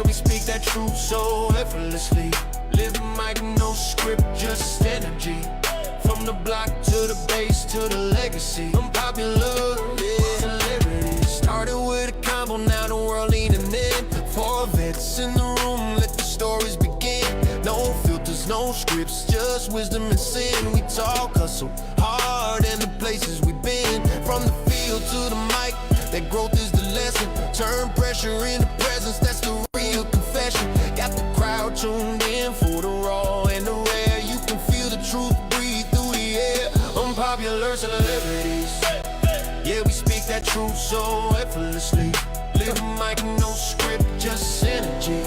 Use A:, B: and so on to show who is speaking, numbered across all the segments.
A: Yeah, we speak that truth so effortlessly. Living like no script, just energy. From the block to the base to the legacy. I'm popular, yeah, celebrity. Started with a combo, now the world leaning in. For vets in the room, let the stories begin. No filters, no scripts, just wisdom and sin. We talk, hustle hard, and the places we've been. From the field to the mic, that growth is the lesson. Turn pressure into presence, that's the real confession. Got the crowd tuned in for the raw and the rare. You can feel the truth breathe through the air. Unpopular celebrities. Yeah, we speak that truth so effortlessly. Living like no script, just energy.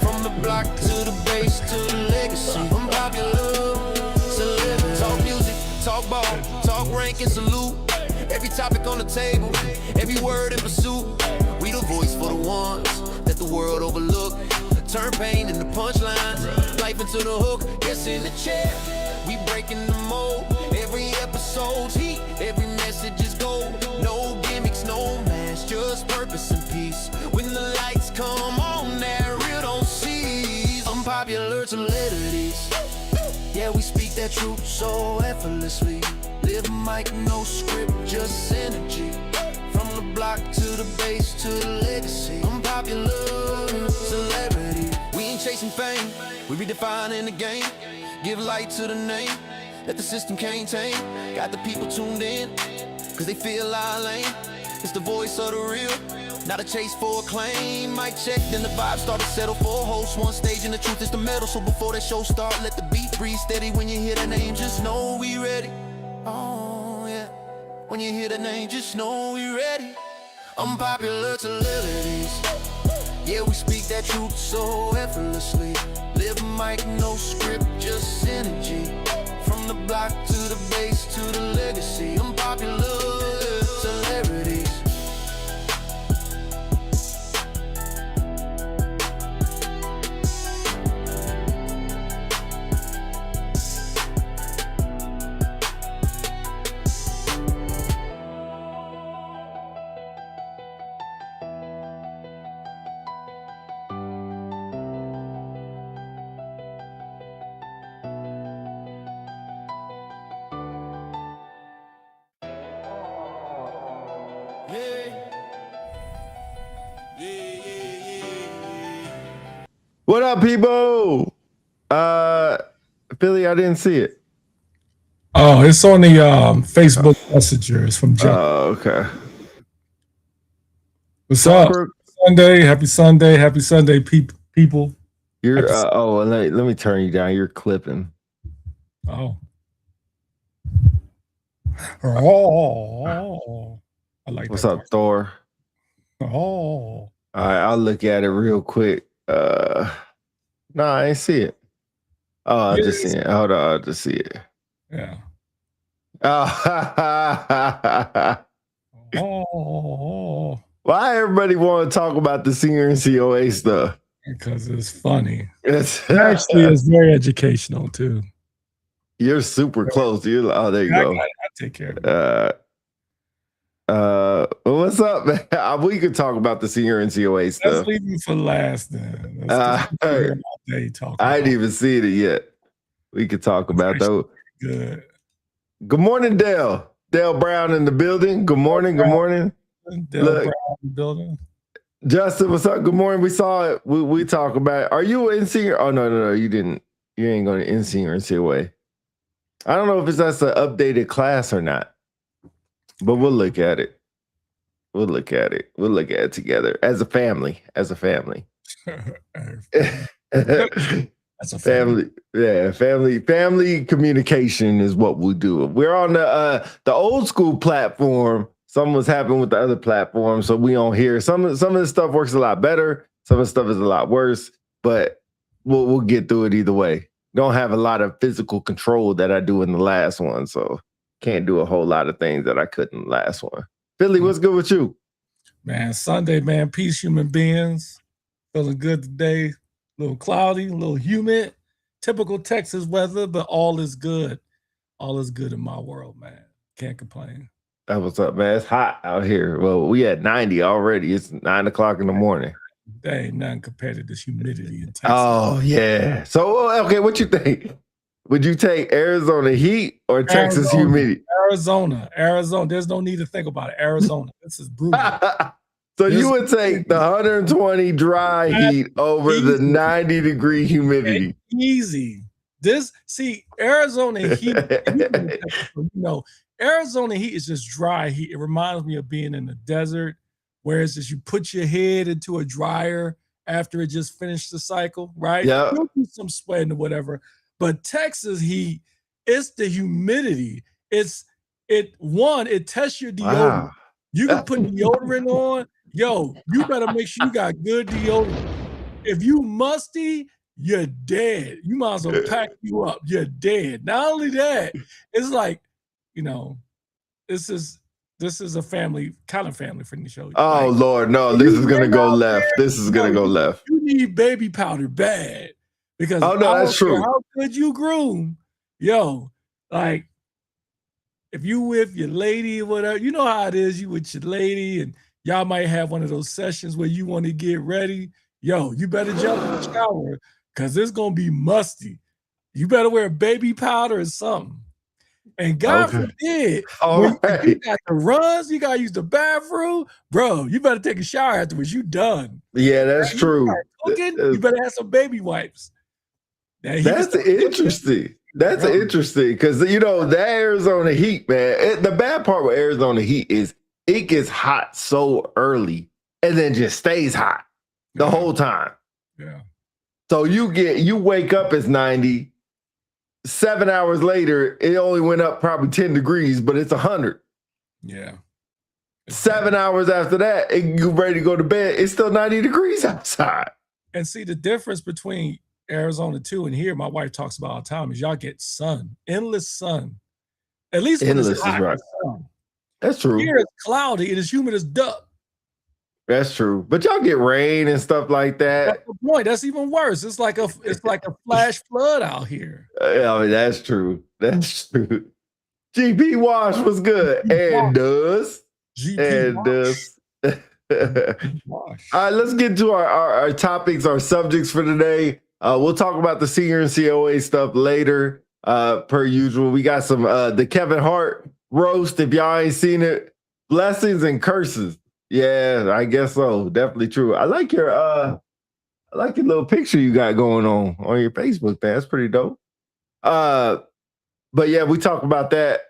A: From the block to the base to the legacy. Unpopular celebrities. Talk music, talk ball, talk rank and salute. Every topic on the table, every word in pursuit. We the voice for the ones that the world overlook. Turn pain into punchlines, life into the hook. Yes, in the chair, we breaking the mold. Every episode's heat, every message is gold. No gimmicks, no mask, just purpose and peace. When the lights come on, that real don't cease. Unpopular celebrities. Yeah, we speak that truth so effortlessly. Living like no script, just energy. From the block to the base to the legacy. Unpopular celebrity. We ain't chasing fame, we redefining the game. Give light to the name that the system can't tame. Got the people tuned in, cause they feel our lane. It's the voice of the real, not a chase for acclaim. Mic check, then the vibe start to settle for a host. One stage and the truth is the metal. So before that show start, let the beat breathe steady. When you hear the name, just know we ready. Oh yeah, when you hear the name, just know we ready. Unpopular celebrities. Yeah, we speak that truth so effortlessly. Living like no script, just energy. From the block to the base to the legacy. Unpopular celebrities.
B: What up, people? Philly, I didn't see it.
C: Oh, it's on the Facebook Messenger. It's from Jeff.
B: Oh, okay.
C: What's up? Happy Sunday, people.
B: You're let me turn you down. You're clipping.
C: Oh, I like.
B: What's up, Thor?
C: Oh,
B: all right, I'll look at it real quick. No, I ain't see it. Oh, I just see it. Hold on, I just see it.
C: Yeah.
B: Oh. Why everybody want to talk about the senior and COA stuff?
C: Because it's funny. Actually, it's very educational too.
B: You're super close. You're there you go.
C: I take care of it.
B: What's up, man? We could talk about the senior and COA stuff.
C: Let's leave it for last then.
B: I didn't even see it yet. We could talk about that.
C: Good.
B: Good morning, Dale. Dale Brown in the building. Good morning. Good morning.
C: Dale Brown in the building.
B: Justin, what's up? Good morning. We saw it. We talk about it. Are you in senior? Oh, no. You didn't. You ain't going to in senior and COA. I don't know if that's an updated class or not. But we'll look at it. We'll look at it together as a family. That's a family. Yeah, family communication is what we do. We're on the old school platform. Something was happening with the other platform, so we on here. Some of the stuff works a lot better. Some of the stuff is a lot worse, but we'll get through it either way. Don't have a lot of physical control that I do in the last one, so can't do a whole lot of things that I couldn't last one. Philly, what's good with you?
C: Man, Sunday, man. Peace, human beings. Feeling good today. A little cloudy, a little humid. Typical Texas weather, but all is good. All is good in my world, man. Can't complain.
B: What's up, man? It's hot out here. Well, we at 90 already. It's 9 o'clock in the morning.
C: There ain't nothing compared to this humidity in Texas.
B: Oh yeah. So okay, what you think? Would you take Arizona heat or Texas humidity?
C: Arizona. There's no need to think about it. Arizona. This is brutal.
B: So you would take the 120 dry heat over the 90-degree humidity.
C: Easy. Arizona heat, Arizona heat is just dry heat. It reminds me of being in the desert, where it's just you put your head into a dryer after it just finished the cycle, right?
B: Yeah.
C: You'll do some sweating or whatever. But Texas heat, it's the humidity. It tests your deodorant.
B: Wow.
C: You can put deodorant on. Yo, you better make sure you got good deodorant. If you musty, you're dead. You might as well pack you up. You're dead. Not only that, it's like, this is a family friendly show.
B: Oh
C: like,
B: Lord, no, this is gonna go left. This is gonna go left.
C: You need baby powder bad because
B: that's true.
C: How good you groom, like if you with your lady or whatever, you know how it is. You with your lady and y'all might have one of those sessions where you want to get ready. You better jump in the shower because it's gonna be musty. You better wear baby powder or something. And God forbid, when you got the runs, you gotta use the bathroom, bro. You better take a shower afterwards. You done.
B: Yeah, that's true.
C: You better have some baby wipes.
B: That's interesting. That's interesting because the Arizona heat, man. The bad part with Arizona heat is it gets hot so early and then just stays hot the whole time.
C: Yeah.
B: So you wake up it's 90. 7 hours later, it only went up probably 10 degrees, but it's 100.
C: Yeah.
B: 7 hours after that, you ready to go to bed, it's still 90 degrees outside.
C: And see, the difference between Arizona too and here, my wife talks about all the time, is y'all get sun, endless sun. At least when
B: endless
C: it's hot,
B: is right.
C: sun.
B: That's true.
C: Here it's cloudy, it is humid as duck.
B: That's true. But y'all get rain and stuff like that.
C: That's the point. That's even worse. It's like a flash flood out here.
B: I mean, that's true. That's true. GP Wash was good. And does. All right, let's get to our topics, our subjects for today. We'll talk about the senior and COA stuff later, per usual. We got some the Kevin Hart roast. If y'all ain't seen it, blessings and curses. Yeah, I guess so. Definitely true. I like your little picture you got going on your Facebook, man. That's pretty dope. But yeah, we talk about that.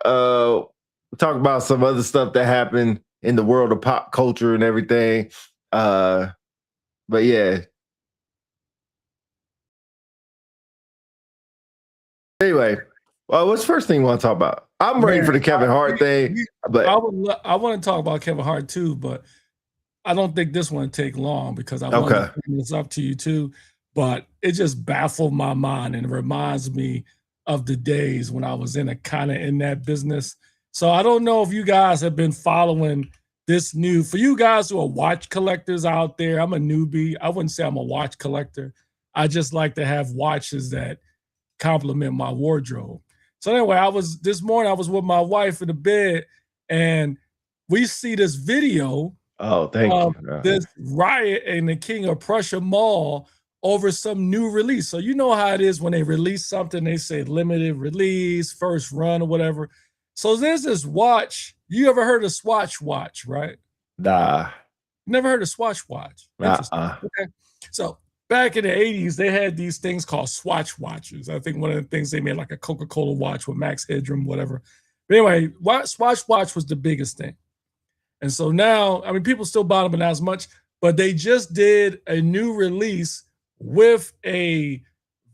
B: We talk about some other stuff that happened in the world of pop culture and everything. But yeah. Anyway, what's the first thing you want to talk about? I'm ready for the Kevin Hart thing. But
C: I want to talk about Kevin Hart too, but I don't think this one take long because I want to bring this up to you too. But it just baffled my mind and reminds me of the days when I was in that business. So I don't know if you guys have been following this for you guys who are watch collectors out there. I'm a newbie. I wouldn't say I'm a watch collector. I just like to have watches that complement my wardrobe. So anyway, this morning I was with my wife in the bed and we see this video
B: of
C: this riot in the King of Prussia Mall over some new release. So you know how it is when they release something, they say limited release, first run or whatever. So there's this watch. You ever heard of Swatch watch, right?
B: Nah.
C: Never heard of Swatch watch? Okay. So back in the 80s, they had these things called Swatch watches. I think one of the things they made like a Coca-Cola watch with Max Headroom, whatever. But anyway, Swatch watch was the biggest thing. And so now, I mean, people still buy them, but not as much, but they just did a new release with a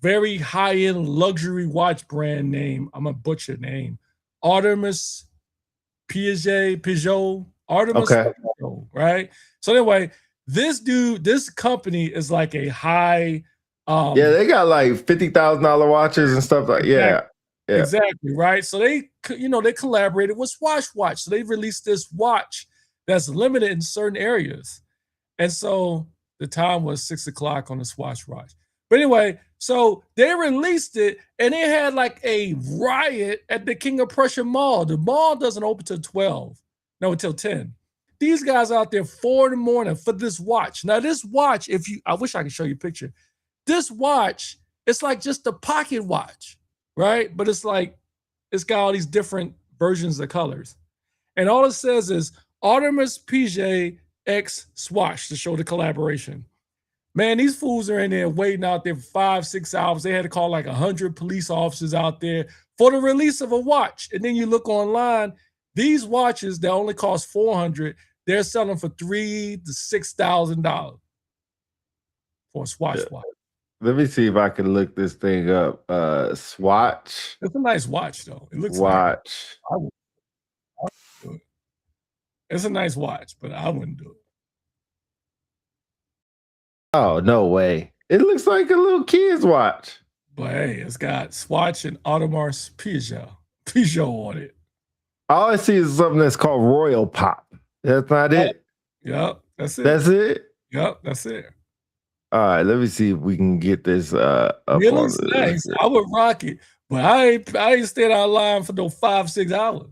C: very high-end luxury watch brand name. I'm a butcher name. Artemis Peugeot. Artemis Peugeot, right? So anyway, this company is like a high.
B: They got like $50,000 watches and stuff like
C: Exactly, right? So they collaborated with Swatch watch. So they released this watch that's limited in certain areas. And so the time was 6 o'clock on the Swatch watch. But anyway, so they released it and it had like a riot at the King of Prussia Mall. The mall doesn't open till 12. No, until 10. These guys out there 4 in the morning for this watch. Now, this watch, I wish I could show you a picture. This watch, it's like just a pocket watch, right? But it's like, it's got all these different versions of colors. And all it says is Artemis PJ X Swatch to show the collaboration. Man, these fools are in there waiting out there for 5-6 hours. They had to call like 100 police officers out there for the release of a watch. And then you look online, these watches that only cost $400, they're selling for $3,000 to $6,000 for a Swatch watch.
B: Let me see if I can look this thing up. Swatch.
C: It's a nice watch, though. It looks
B: watch.
C: Nice. I would do it. It's a nice watch, but I wouldn't do it.
B: Oh, no way. It looks like a little kid's watch.
C: But hey, it's got Swatch and Audemars Peugeot on it.
B: All I see is something that's called Royal Pop. That's not it?
C: Yep, that's it.
B: That's it?
C: Yep, that's it.
B: All right, let me see if we can get this up.
C: It looks nice. I would rock it, but I ain't staying out of line for no 5-6 hours.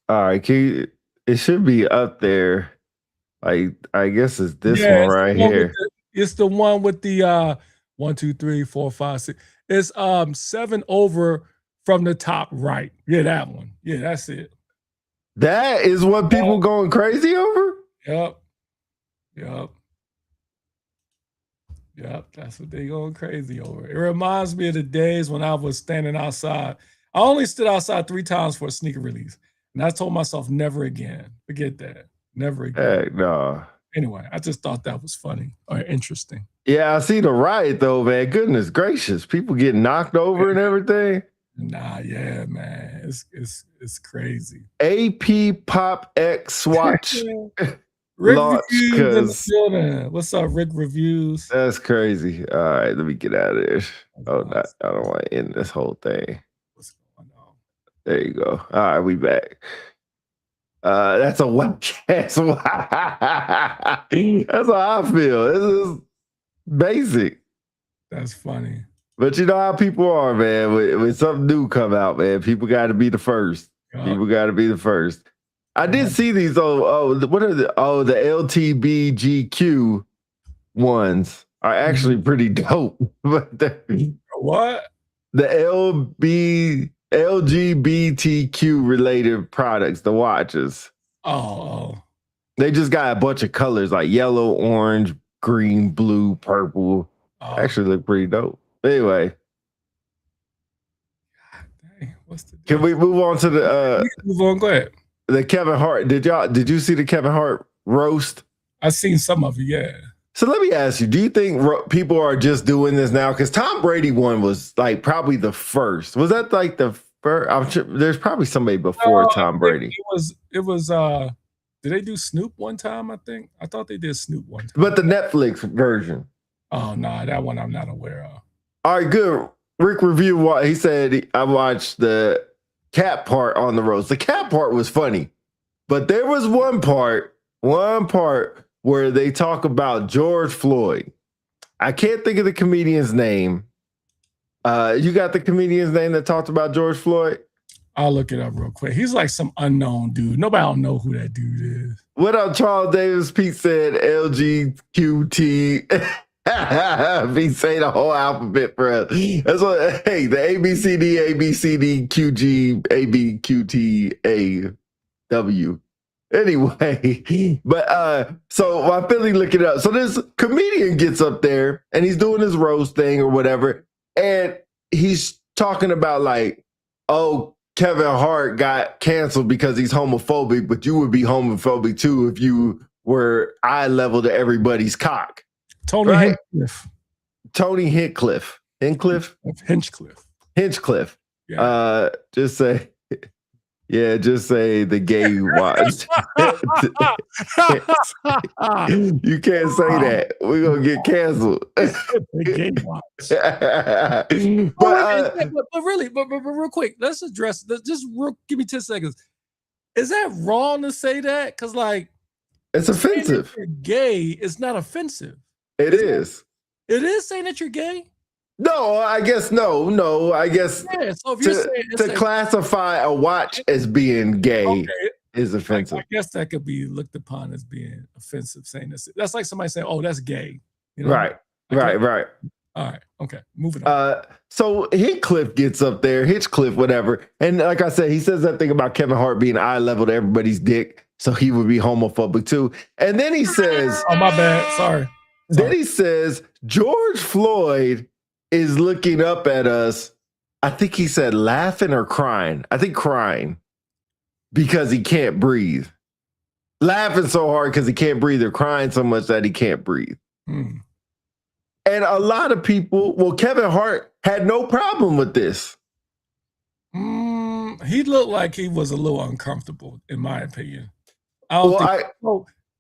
B: All right, it should be up there. I guess it's this one right here.
C: It's the one with the 1, 2, 3, 4, 5, 6. It's 7 over from the top right. Yeah, that one. Yeah, that's it.
B: That is what people going crazy over?
C: Yep. That's what they going crazy over. It reminds me of the days when I was standing outside. I only stood outside 3 times for a sneaker release. And I told myself never again. Forget that. Never again.
B: Heck no.
C: Anyway, I just thought that was funny or interesting.
B: Yeah, I see the riot though, man. Goodness gracious. People getting knocked over and everything.
C: Nah, yeah, man. It's crazy.
B: AP Pop X Swatch.
C: Rick
B: launch,
C: Reviews in the building. What's up, Rick Reviews?
B: That's crazy. All right, let me get out of there. I don't want to end this whole thing.
C: What's going on?
B: There you go. All right, we back. That's a whack ass. That's how I feel. This is basic.
C: That's funny.
B: But you know how people are, man. When something new come out, man, people got to be the first. People got to be the first. I did see these. What are the LTBGQ ones are actually pretty dope. But
C: what?
B: The LGBTQ related products, the watches.
C: Oh.
B: They just got a bunch of colors like yellow, orange, green, blue, purple. Actually look pretty dope. Anyway.
C: God dang, what's the
B: Can we move on to the
C: move on? Go ahead.
B: The Kevin Hart. Did you see the Kevin Hart roast?
C: I've seen some of it, yeah.
B: So let me ask you, do you think people are just doing this now? Because Tom Brady one was like probably the first. Was that like the first? I'm sure there's probably somebody before Tom Brady.
C: It was did they do Snoop one time, I think? I thought they did Snoop one time.
B: But the Netflix version.
C: Oh, no, that one I'm not aware of.
B: All right, good. Rick Review, he said, I watched the cat part on the roast. The cat part was funny, but there was one part where they talk about George Floyd. I can't think of the comedian's name. You got the comedian's name that talked about George Floyd?
C: I'll look it up real quick. He's like some unknown dude. Nobody don't know who that dude is.
B: What up, Charles Davis? Pete said LGQT. He say the whole alphabet, bro. That's what. Hey, the ABCD, ABCD, QG, ABQT, AW. Anyway, but so I Philly look it up. So this comedian gets up there and he's doing his roast thing or whatever, and he's talking about like, oh, Kevin Hart got canceled because he's homophobic, but you would be homophobic too if you were eye level to everybody's cock.
C: Tony
B: right?
C: Hinchcliffe.
B: Tony Hinchcliffe. Hinchcliffe.
C: Yeah.
B: Just say the gay watch. You can't say that. We're gonna get canceled.
C: The gay watch. but real quick, let's address this. Give me 10 seconds. Is that wrong to say that? Because like
B: it's offensive.
C: You're gay is not offensive.
B: It is.
C: It is saying that you're gay?
B: No, I guess no. I guess
C: Yeah, so if you're saying
B: to classify a watch as being gay
C: okay,
B: is offensive.
C: I guess that could be looked upon as being offensive, saying this. That's like somebody saying, "Oh, that's gay." You know?
B: Right. Right.
C: All right. Okay. Moving on.
B: So Hinchcliffe gets up there, Hitchcliffe, whatever. And like I said, he says that thing about Kevin Hart being eye level to everybody's dick. So he would be homophobic too. And then he says,
C: oh, my bad. Sorry.
B: Then he says, George Floyd is looking up at us. I think he said laughing or crying. I think crying because he can't breathe. Laughing so hard because he can't breathe, or crying so much that he can't breathe.
C: Hmm.
B: And a lot of people, well, Kevin Hart had no problem with this.
C: He looked like he was a little uncomfortable, in my opinion.
B: Go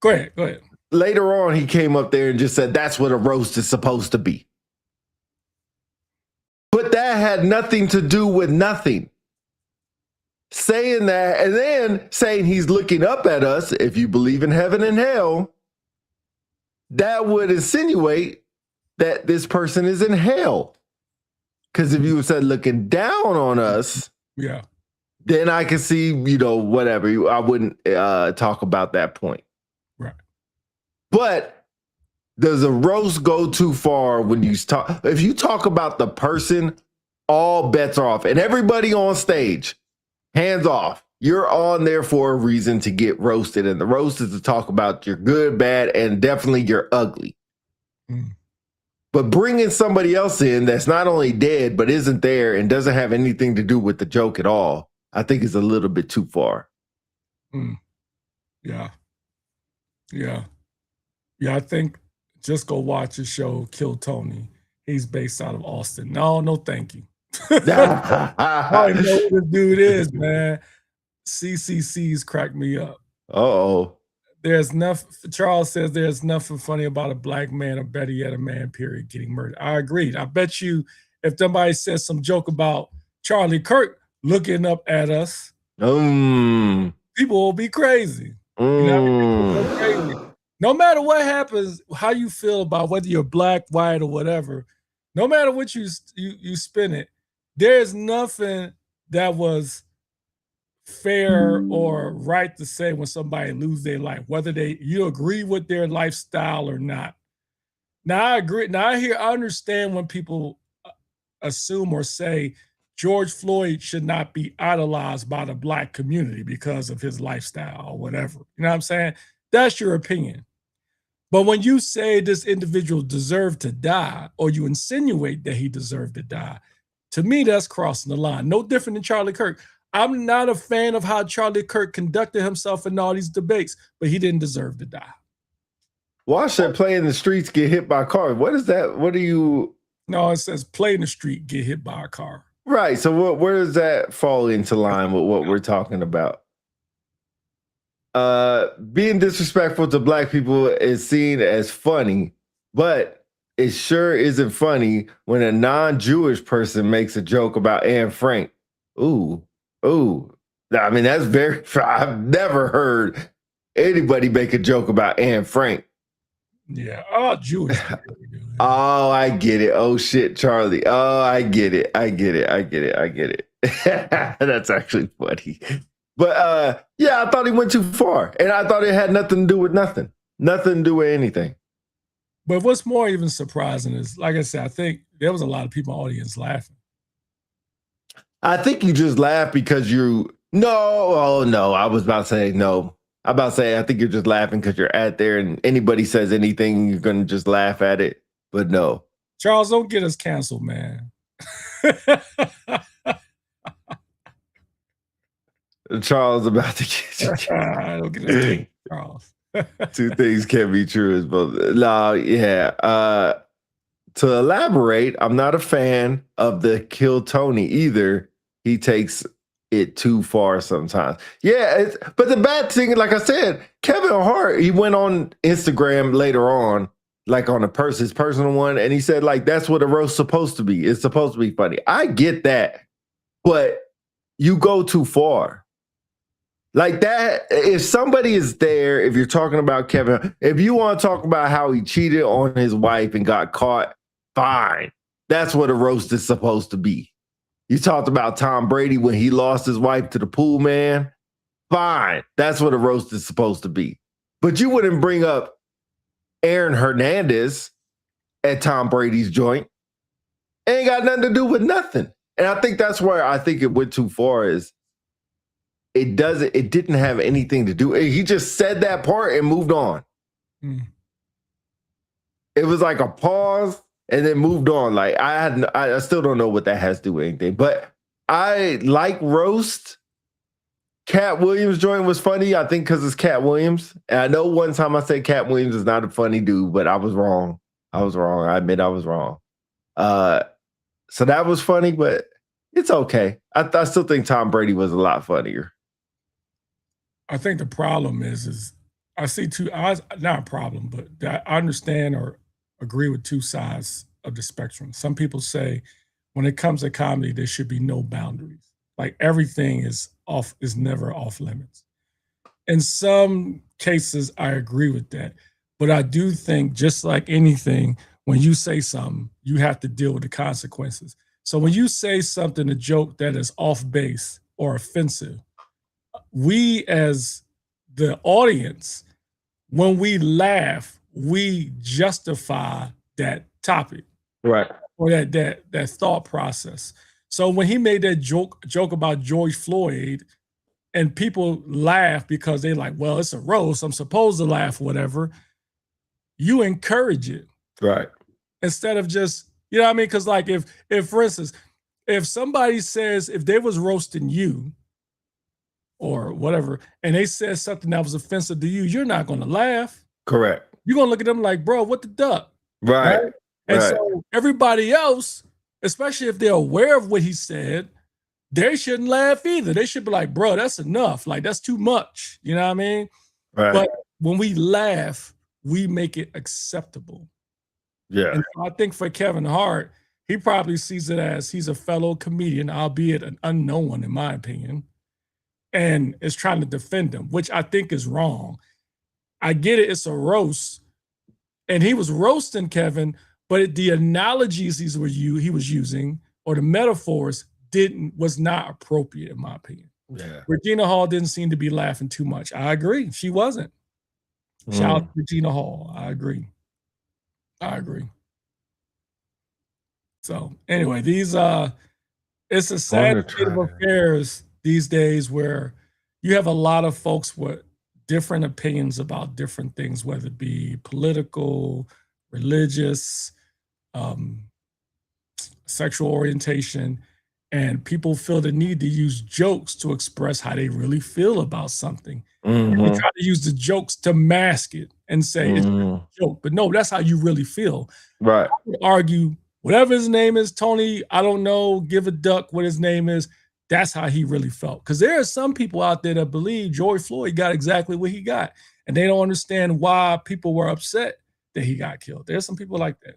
C: ahead.
B: Later on, he came up there and just said, that's what a roast is supposed to be. But that had nothing to do with nothing. Saying that, and then saying he's looking up at us, if you believe in heaven and hell, that would insinuate that this person is in hell. Because if you said looking down on us,
C: yeah,
B: then I can see, whatever. I wouldn't talk about that point.
C: Right.
B: But does a roast go too far when you talk? If you talk about the person, all bets are off. And everybody on stage, hands off. You're on there for a reason to get roasted. And the roast is to talk about your good, bad, and definitely your ugly. But bringing somebody else in that's not only dead, but isn't there and doesn't have anything to do with the joke at all, I think is a little bit too far.
C: Yeah. I think just go watch his show, Kill Tony. He's based out of Austin. No, thank you. I know who this dude is, man. CCC's cracked me up.
B: Uh-oh.
C: Charles says there's nothing funny about a black man, or better yet, a man, period, getting murdered. I agreed. I bet you if somebody says some joke about Charlie Kirk looking up at us, people will be crazy. Crazy. No matter what happens, how you feel about whether you're black, white, or whatever, no matter what you spin it, there's nothing that was fair or right to say when somebody lose their life, whether you agree with their lifestyle or not. Now I agree. Now I understand when people assume or say George Floyd should not be idolized by the black community because of his lifestyle or whatever. You know what I'm saying? That's your opinion. But when you say this individual deserved to die, or you insinuate that he deserved to die, to me, that's crossing the line. No different than Charlie Kirk. I'm not a fan of how Charlie Kirk conducted himself in all these debates, but he didn't deserve to die.
B: Watch that play in the streets get hit by a car. What is that? What do you?
C: No, it says play in the street, get hit by a car.
B: Right. So where does that fall into line with what we're talking about? Being disrespectful to black people is seen as funny, but it sure isn't funny when a non-Jewish person makes a joke about Anne Frank. Ooh. I mean, that's I've never heard anybody make a joke about Anne Frank.
C: Yeah. Oh, Jewish.
B: Oh, I get it. Oh, shit, Charlie. Oh, I get it. That's actually funny. But yeah, I thought he went too far. And I thought it had nothing to do with nothing. Nothing to do with anything.
C: But what's more even surprising is, like I said, I think there was a lot of people in the audience laughing.
B: I think you just laugh because I was about to say no. I think you're just laughing because you're at there and anybody says anything, you're going to just laugh at it. But no.
C: Charles, don't get us canceled, man.
B: Charles about to get you.
C: Don't get us canceled, Charles.
B: Two things can't be true as both. No, yeah. To elaborate, I'm not a fan of the Kill Tony either. He takes it too far sometimes. Yeah, but the bad thing, like I said, Kevin Hart, he went on Instagram later on, like on his personal one, and he said, like, that's what a roast's supposed to be. It's supposed to be funny. I get that, but you go too far. Like that, if somebody is there, if you're talking about Kevin, if you want to talk about how he cheated on his wife and got caught, fine. That's what a roast is supposed to be. You talked about Tom Brady when he lost his wife to the pool man. Fine. That's what a roast is supposed to be. But you wouldn't bring up Aaron Hernandez at Tom Brady's joint. Ain't got nothing to do with nothing. And I think that's where I think it went too far is it didn't have anything to do. He just said that part and moved on. It was like a pause and then moved on. Like I still don't know what that has to do with anything. But I like roast. Cat Williams' joint was funny, I think, because it's Cat Williams. And I know one time I said Cat Williams is not a funny dude, but I was wrong. I admit I was wrong. So that was funny, but it's okay. I still think Tom Brady was a lot funnier.
C: I think the problem is I see not a problem, but I understand or agree with two sides of the spectrum. Some people say when it comes to comedy, there should be no boundaries. Like everything is never off limits. In some cases, I agree with that. But I do think just like anything, when you say something, you have to deal with the consequences. So when you say something, a joke that is off base or offensive, we as the audience, when we laugh, we justify that topic.
B: Right.
C: Or that thought process. So when he made that joke about George Floyd and people laugh because they're like, well, it's a roast, I'm supposed to laugh, whatever, you encourage it.
B: Right.
C: Instead of just, you know what I mean? Because like if for instance, if somebody says, if they was roasting you or whatever, and they said something that was offensive to you, you're not going to laugh.
B: Correct.
C: You're going to look at them like, bro, what the duck?
B: Right.
C: And so everybody else, especially if they're aware of what he said, they shouldn't laugh either. They should be like, bro, that's enough. Like, that's too much. You know what I mean?
B: Right.
C: But when we laugh, we make it acceptable.
B: Yeah.
C: And I think for Kevin Hart, he probably sees it as he's a fellow comedian, albeit an unknown one, in my opinion, and is trying to defend him, which I think is wrong. I get it. It's a roast. And he was roasting Kevin, but the analogies he was using or the metaphors was not appropriate, in my opinion.
B: Yeah.
C: Regina Hall didn't seem to be laughing too much. I agree. She wasn't. Shout out to Regina Hall. I agree. So anyway, it's a sad state of affairs these days where you have a lot of folks with different opinions about different things, whether it be political, religious, sexual orientation, and people feel the need to use jokes to express how they really feel about something. And they try to use the jokes to mask it and say it's a joke, but no, that's how you really feel.
B: Right.
C: I would argue whatever his name is, Tony, I don't know, give a duck what his name is. That's how he really felt. Because there are some people out there that believe George Floyd got exactly what he got, and they don't understand why people were upset that he got killed. There's some people like that.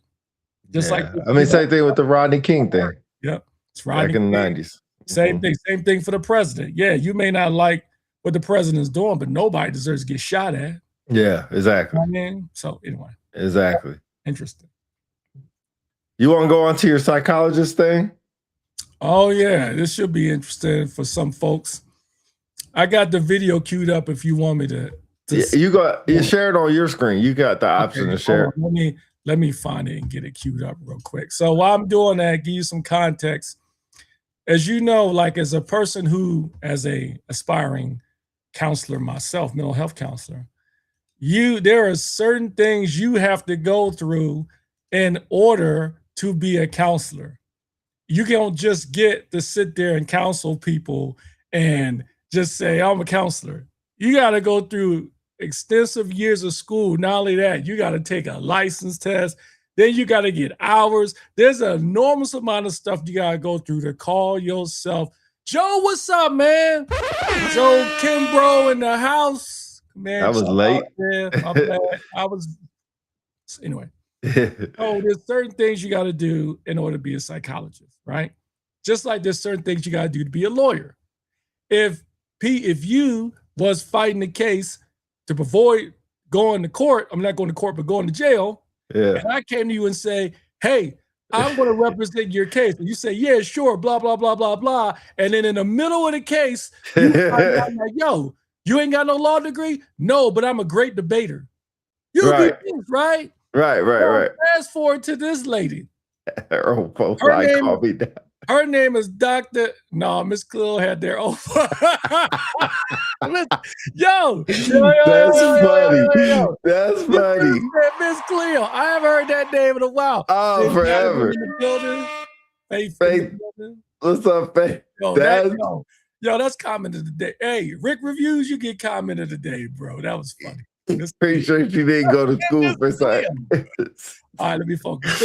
C: Just like
B: same thing with the Rodney King thing.
C: Yep. It's Rodney
B: back in the
C: King.
B: 90s.
C: Same thing for the president. Yeah, you may not like what the president's doing, but nobody deserves to get shot at.
B: Yeah, exactly.
C: I mean, so anyway.
B: Exactly.
C: Interesting.
B: You want to go on to your psychologist thing?
C: Oh yeah, this should be interesting for some folks. I got the video queued up if you want me to
B: you share it on your screen. You got the option to share.
C: Let me find it and get it queued up real quick. So while I'm doing that, give you some context. As you know, like as a person who, as a aspiring counselor myself, mental health counselor, there are certain things you have to go through in order to be a counselor. You don't just get to sit there and counsel people and just say, I'm a counselor. You got to go through extensive years of school. Not only that, you got to take a license test. Then you got to get hours. There's an enormous amount of stuff you got to go through to call yourself. Joe, what's up, man? Joe Kimbrough in the house. Man,
B: I was late.
C: Anyway. So there's certain things you got to do in order to be a psychologist, right? Just like there's certain things you got to do to be a lawyer. If you was fighting the case to avoid going to court, I'm not going to court, but going to jail, and I came to you and say, hey, I'm going to represent your case. And you say, yeah, sure, blah, blah, blah, blah, blah. And then in the middle of the case, you find out like, yo, you ain't got no law degree? No, but I'm a great debater. You'll be pissed, right?
B: Right.
C: Fast forward to this lady.
B: Her name is Dr. No, Miss Cleo had their own. Yo, that's funny. That's funny.
C: Miss Cleo. I haven't heard that name in a while.
B: Oh, forever.
C: In the building.
B: Faith. What's up, Faith?
C: Yo, that's comment of the day. Hey, Rick Reviews, you get comment of the day, bro. That was funny.
B: Pretty sure she didn't go to school for something.
C: All right, let me focus.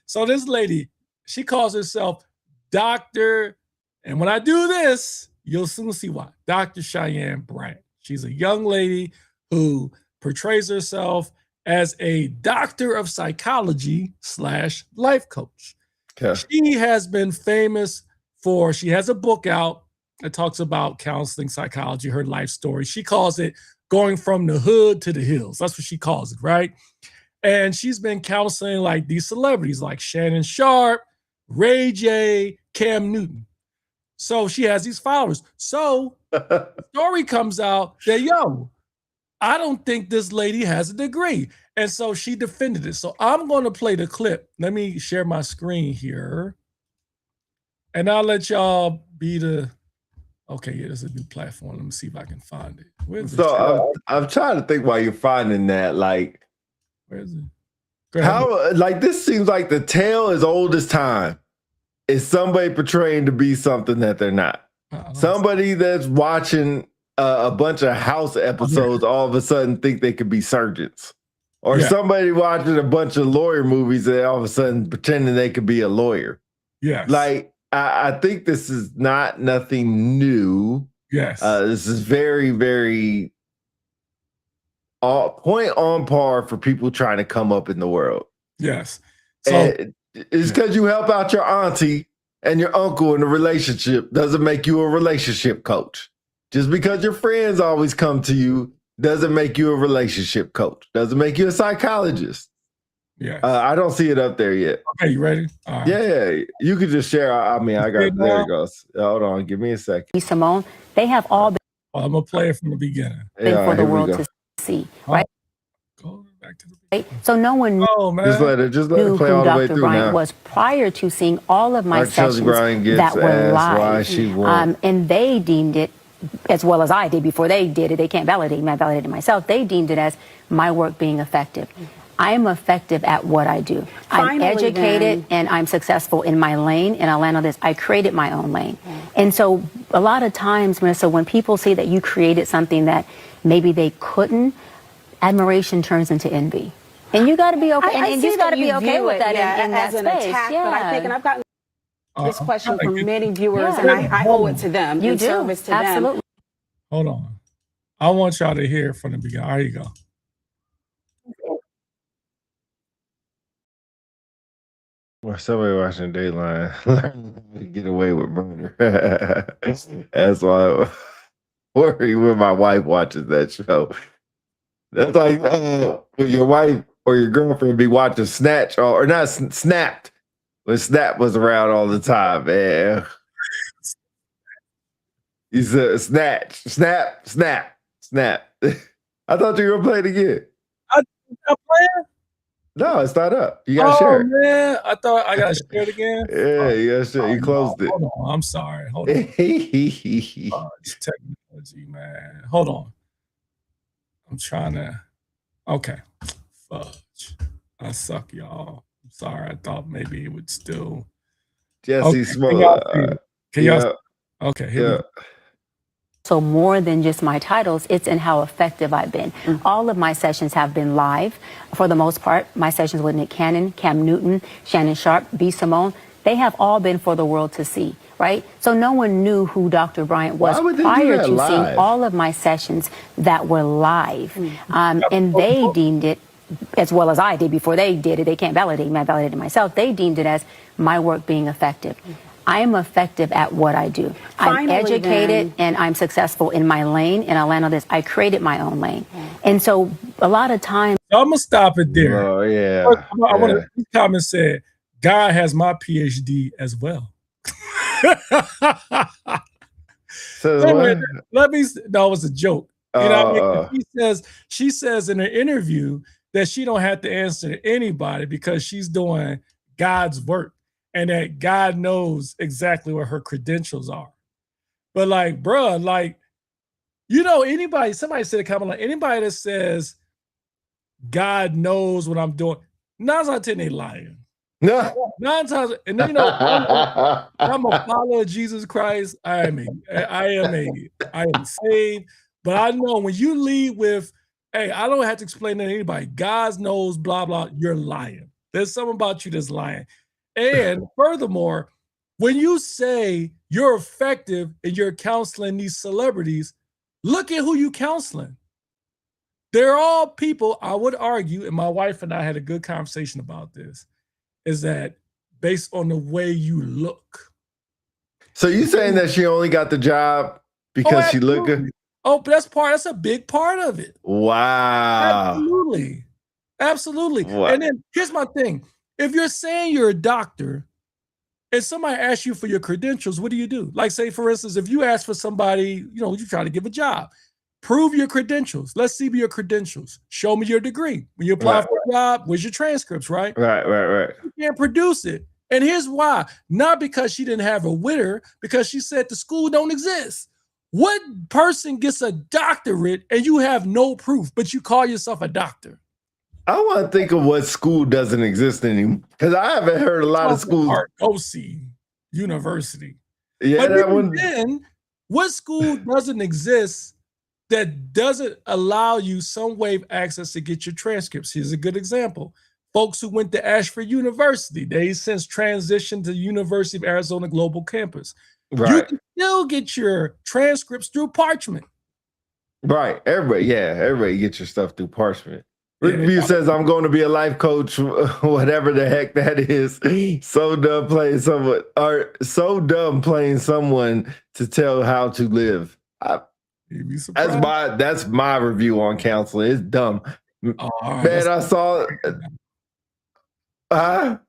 C: So this lady, she calls herself Dr. And when I do this, you'll soon see why. Dr. Cheyenne Bryant. She's a young lady who portrays herself as a doctor of psychology / life coach. Okay. She has been famous for, she has a book out that talks about counseling, psychology, her life story. She calls it Going from the Hood to the Hills. That's what she calls it, right? And she's been counseling like these celebrities like Shannon Sharp, Ray J, Cam Newton. So she has these followers. So the story comes out that, yo, I don't think this lady has a degree. And so she defended it. So I'm going to play the clip. Let me share my screen here. And I'll let y'all be the, okay, yeah, there's a new platform. Let me see if I can find it. Where's
B: so I'm trying to think why you're finding that. Like,
C: where is it?
B: How, like, this seems like the tale as old as time. Is somebody portraying to be something that they're not. Somebody that's watching a bunch of House episodes all of a sudden think they could be surgeons. Or somebody watching a bunch of lawyer movies and all of a sudden pretending they could be a lawyer.
C: Yes.
B: Like, I think this is nothing new.
C: Yes.
B: This is very, very point on par for people trying to come up in the world.
C: Yes.
B: So it's because you help out your auntie and your uncle in a relationship doesn't make you a relationship coach. Just because your friends always come to you doesn't make you a relationship coach. Doesn't make you a psychologist.
C: Yeah.
B: I don't see it up there yet.
C: Okay, you ready? All right.
B: Yeah, you could just share. I mean, I got, there it goes. Hold on, give me a second.
D: Simone, they have all been.
C: I'm going to play it from the beginning.
D: For the world to see, right?
C: Go back to the
D: right? So no one knew
B: just let it play all the way
D: Dr.
B: through
D: Bryant
B: now.
D: was prior to seeing all of my sessions that were live. And they deemed it, as well as I did before they did it, they can't validate me, I validated myself, they deemed it as my work being effective. I am effective at what I do. I'm educated and I'm successful in my lane, and I'll land on this, I created my own lane. And so a lot of times, Marissa, when people say that you created something that maybe they couldn't, admiration turns into envy. And you got to be okay. And you got to be okay with that in that space.
E: Attack, but I think, and I've gotten this question from many viewers, and I owe it to them.
D: You
E: in
D: do.
E: Service to
D: Absolutely.
E: them.
C: Hold on. I want y'all to hear from the beginning. There you go.
B: Or somebody watching Dateline get away with murder. That's why I worry when my wife watches that show. That's like your wife or your girlfriend be watching Snatch or not Snapped when Snap was around all the time, man. You said Snatch, Snap. I thought you were gonna play it again.
C: I'm playing?
B: No, it's not up. You gotta share it.
C: Man, I thought I gotta share it again.
B: Yeah, you gotta share. You closed it.
C: Hold on, I'm sorry. Hold on. It's technology, man. Hold on. I'm trying to. Okay. Fudge. I suck, y'all. I'm sorry. I thought maybe it would still.
B: Jesse Smoke.
C: Can y'all? Okay. Here we go.
D: So more than just my titles, it's in how effective I've been. All of my sessions have been live. For the most part, my sessions with Nick Cannon, Cam Newton, Shannon Sharp, B. Simone, they have all been for the world to see, right? So no one knew who Dr. Bryant was prior to seeing all of my sessions that were live. And they deemed it, as well as I did before they did it, they can't validate me, I validated myself, they deemed it as my work being effective. I am effective at what I do. I'm educated and I'm successful in my lane, and I'll land on this, I created my own lane. And so a lot of times.
C: I'm going to stop it there.
B: Oh, yeah.
C: I want to, this comment said, God has my PhD as well.
B: So
C: Anyway,
B: what?
C: no, it was a joke. You know what I mean? She says in her interview that she don't have to answer to anybody because she's doing God's work and that God knows exactly what her credentials are. But like, bruh, like, you know, somebody said a comment like anybody that says God knows what I'm doing, 9 times out of 10 they lying.
B: No.
C: 9 times, and then, you know, I'm a follower of Jesus Christ. I am saved, but I know when you lead with, hey, I don't have to explain to anybody. God knows, blah, blah, you're lying. There's something about you that's lying. And furthermore, when you say you're effective and you're counseling these celebrities, look at who you counseling. They're all people, I would argue, and my wife and I had a good conversation about this, is that based on the way you look.
B: So you saying that she only got the job because she looked good?
C: Oh, but that's a big part of it.
B: Wow.
C: Absolutely.
B: Wow.
C: And then here's my thing. If you're saying you're a doctor and somebody asks you for your credentials, what do you do? Like, say, for instance, if you ask for somebody, you know, you try to give a job, prove your credentials. Let's see your credentials. Show me your degree. When you apply for a job, where's your transcripts, right?
B: Right.
C: You can't produce it. And here's why. Not because she didn't have a winner, because she said the school don't exist. What person gets a doctorate and you have no proof, but you call yourself a doctor?
B: I want to think of what school doesn't exist anymore, because I haven't heard a lot of schools.
C: Hart Goes University.
B: Yeah,
C: but
B: that one.
C: Then, what school doesn't exist that doesn't allow you some way of access to get your transcripts? Here's a good example. Folks who went to Ashford University, they since transitioned to University of Arizona Global Campus.
B: Right.
C: You can still get your transcripts through Parchment.
B: Right. Everybody get your stuff through Parchment. Rick View says, I'm going to be a life coach, whatever the heck that is. So dumb playing someone to tell how to live. That's my review on counseling. It's dumb. Man, I saw.
C: No,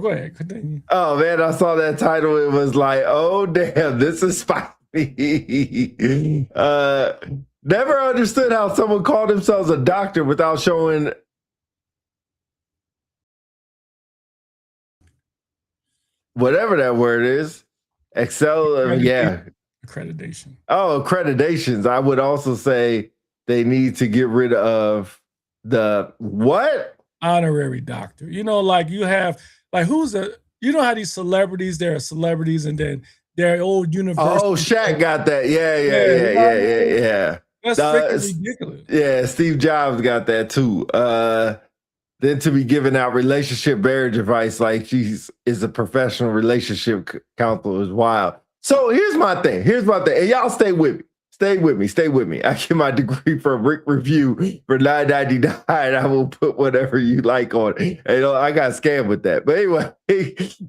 C: go ahead. Continue.
B: Oh man, I saw that title. It was like, oh damn, this is spicy. Never understood how someone called themselves a doctor without showing whatever that word is.
C: Accreditation.
B: Oh, accreditations. I would also say they need to get rid of the what?
C: Honorary doctor. You know, like you have, like you know how these celebrities, there are celebrities and then their old university.
B: Oh, Shaq got that. Yeah.
C: That's freaking ridiculous.
B: Yeah, Steve Jobs got that too. Then to be giving out relationship marriage advice like she's a professional relationship counselor is wild. So here's my thing. And y'all stay with me. Stay with me. I get my degree from Rick Review for $9.99. I will put whatever you like on it. And I got scammed with that. But anyway, here's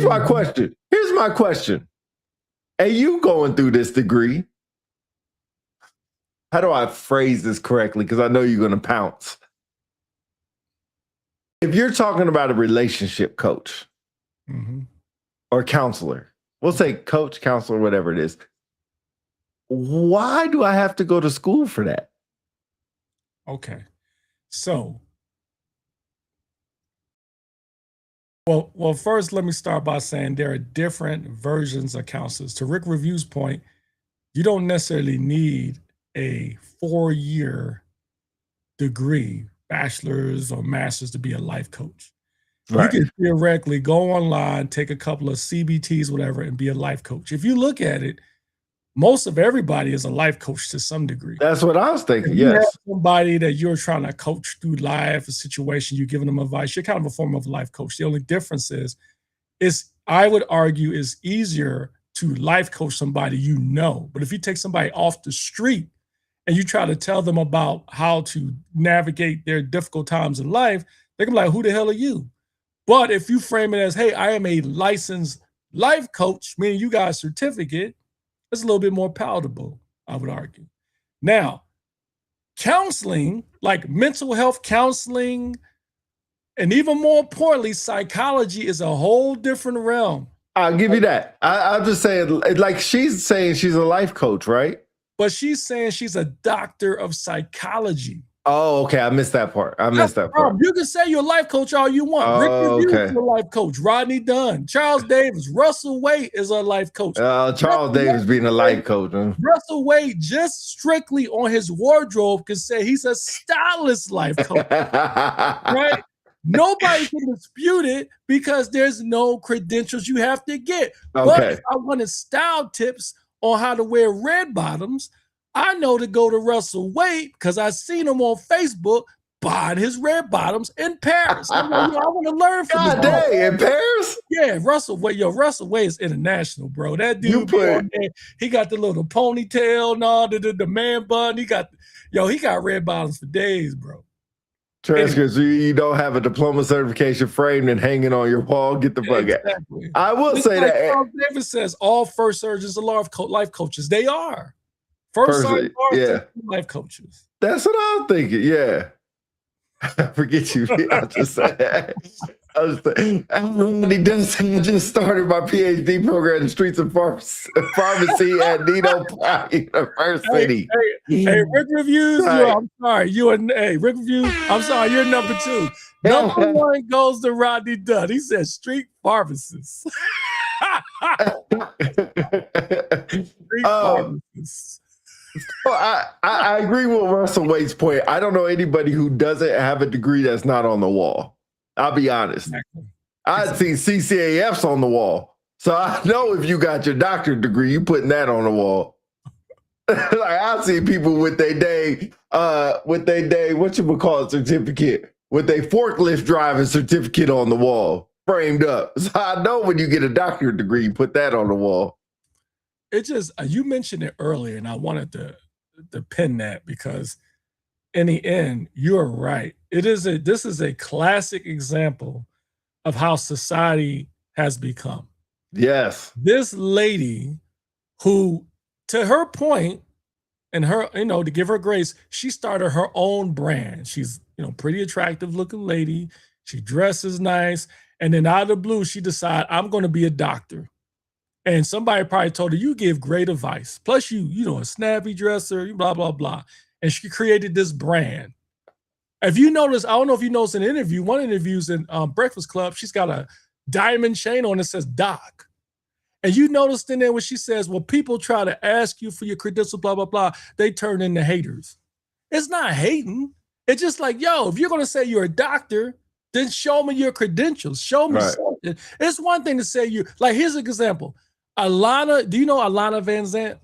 B: my question. And you going through this degree, how do I phrase this correctly? Because I know you're going to pounce. If you're talking about a relationship coach or counselor, we'll say coach, counselor, whatever it is. Why do I have to go to school for that?
C: Okay. So, well, first, let me start by saying there are different versions of counselors. To Rick Review's point, you don't necessarily need a 4-year degree, bachelor's or master's, to be a life coach. Right. You can theoretically go online, take a couple of CBTs, whatever, and be a life coach. If you look at it, most of everybody is a life coach to some degree.
B: That's what I was thinking.
C: If
B: you
C: have somebody that you're trying to coach through life, a situation, you're giving them advice, you're kind of a form of a life coach. The only difference is I would argue, is easier to life coach somebody you know. But if you take somebody off the street and you try to tell them about how to navigate their difficult times in life, they're gonna be like, who the hell are you? But if you frame it as, hey, I am a licensed life coach, meaning you got a certificate, it's a little bit more palatable, I would argue. Now, counseling, like mental health counseling, And even more importantly, psychology is a whole different realm.
B: I'll give you that. I'll just say, like she's saying she's a life coach, right?
C: But she's saying she's a doctor of psychology.
B: Oh, okay. I missed that part.
C: You can say you're a life coach all you want. Rick Review is a life coach. Rodney Dunn, Charles Davis, Russell Wade is a life coach.
B: Charles Davis being a life coach.
C: Russell Wade, just strictly on his wardrobe, can say he's a stylist life coach. Right? Nobody can dispute it because there's no credentials you have to get.
B: Okay.
C: But if I wanted style tips on how to wear red bottoms, I know to go to Russell Wade because I seen him on Facebook buying his red bottoms in Paris. I want to learn from
B: God dang, in Paris?
C: Yeah, Russell Wade. Yo, Russell Wade is international, bro. That dude, he got the little ponytail and all the man bun. He got red bottoms for days, bro.
B: Transcripts, you don't have a diploma certification framed and hanging on your wall. Get the fuck out. I will say that.
C: Charles Davis says all first surgeons are life coaches. They are. First surgeons are life coaches.
B: That's what I was thinking. Yeah. Forget you. I just said. I just started my PhD program in the streets of pharmacy at Nino University.
C: Hey, Rick Reviews. I'm sorry. Rick Reviews. I'm sorry. You're number 2. Number 1 goes to Rodney Dunn. He said street pharmacists. Street pharmacists.
B: So I agree with Russell Wade's point. I don't know anybody who doesn't have a degree that's not on the wall. I'll be honest. Exactly. I've seen CCAFs on the wall. So I know if you got your doctorate degree, you putting that on the wall. Like I've seen people with their day, certificate, with their forklift driving certificate on the wall, framed up. So I know when you get a doctorate degree, you put that on the wall.
C: It just, you mentioned it earlier, and I wanted to pin that because in the end, you're right. This is a classic example of how society has become.
B: Yes.
C: This lady who, to her point, and her, to give her grace, she started her own brand. She's, pretty attractive looking lady. She dresses nice. And then out of the blue, she decided, I'm going to be a doctor. And somebody probably told her, you give great advice. Plus you a snappy dresser, blah, blah, blah. And she created this brand. If you notice, I don't know if you noticed an interview, one interview's in Breakfast Club, she's got a diamond chain on that says Doc. And you noticed in there when she says, well, people try to ask you for your credentials, blah, blah, blah, they turn into haters. It's not hating. It's just like, yo, if you're going to say you're a doctor, then show me your credentials. Show me something. It's one thing to say here's an example. Alana, do you know Alana Van Zant?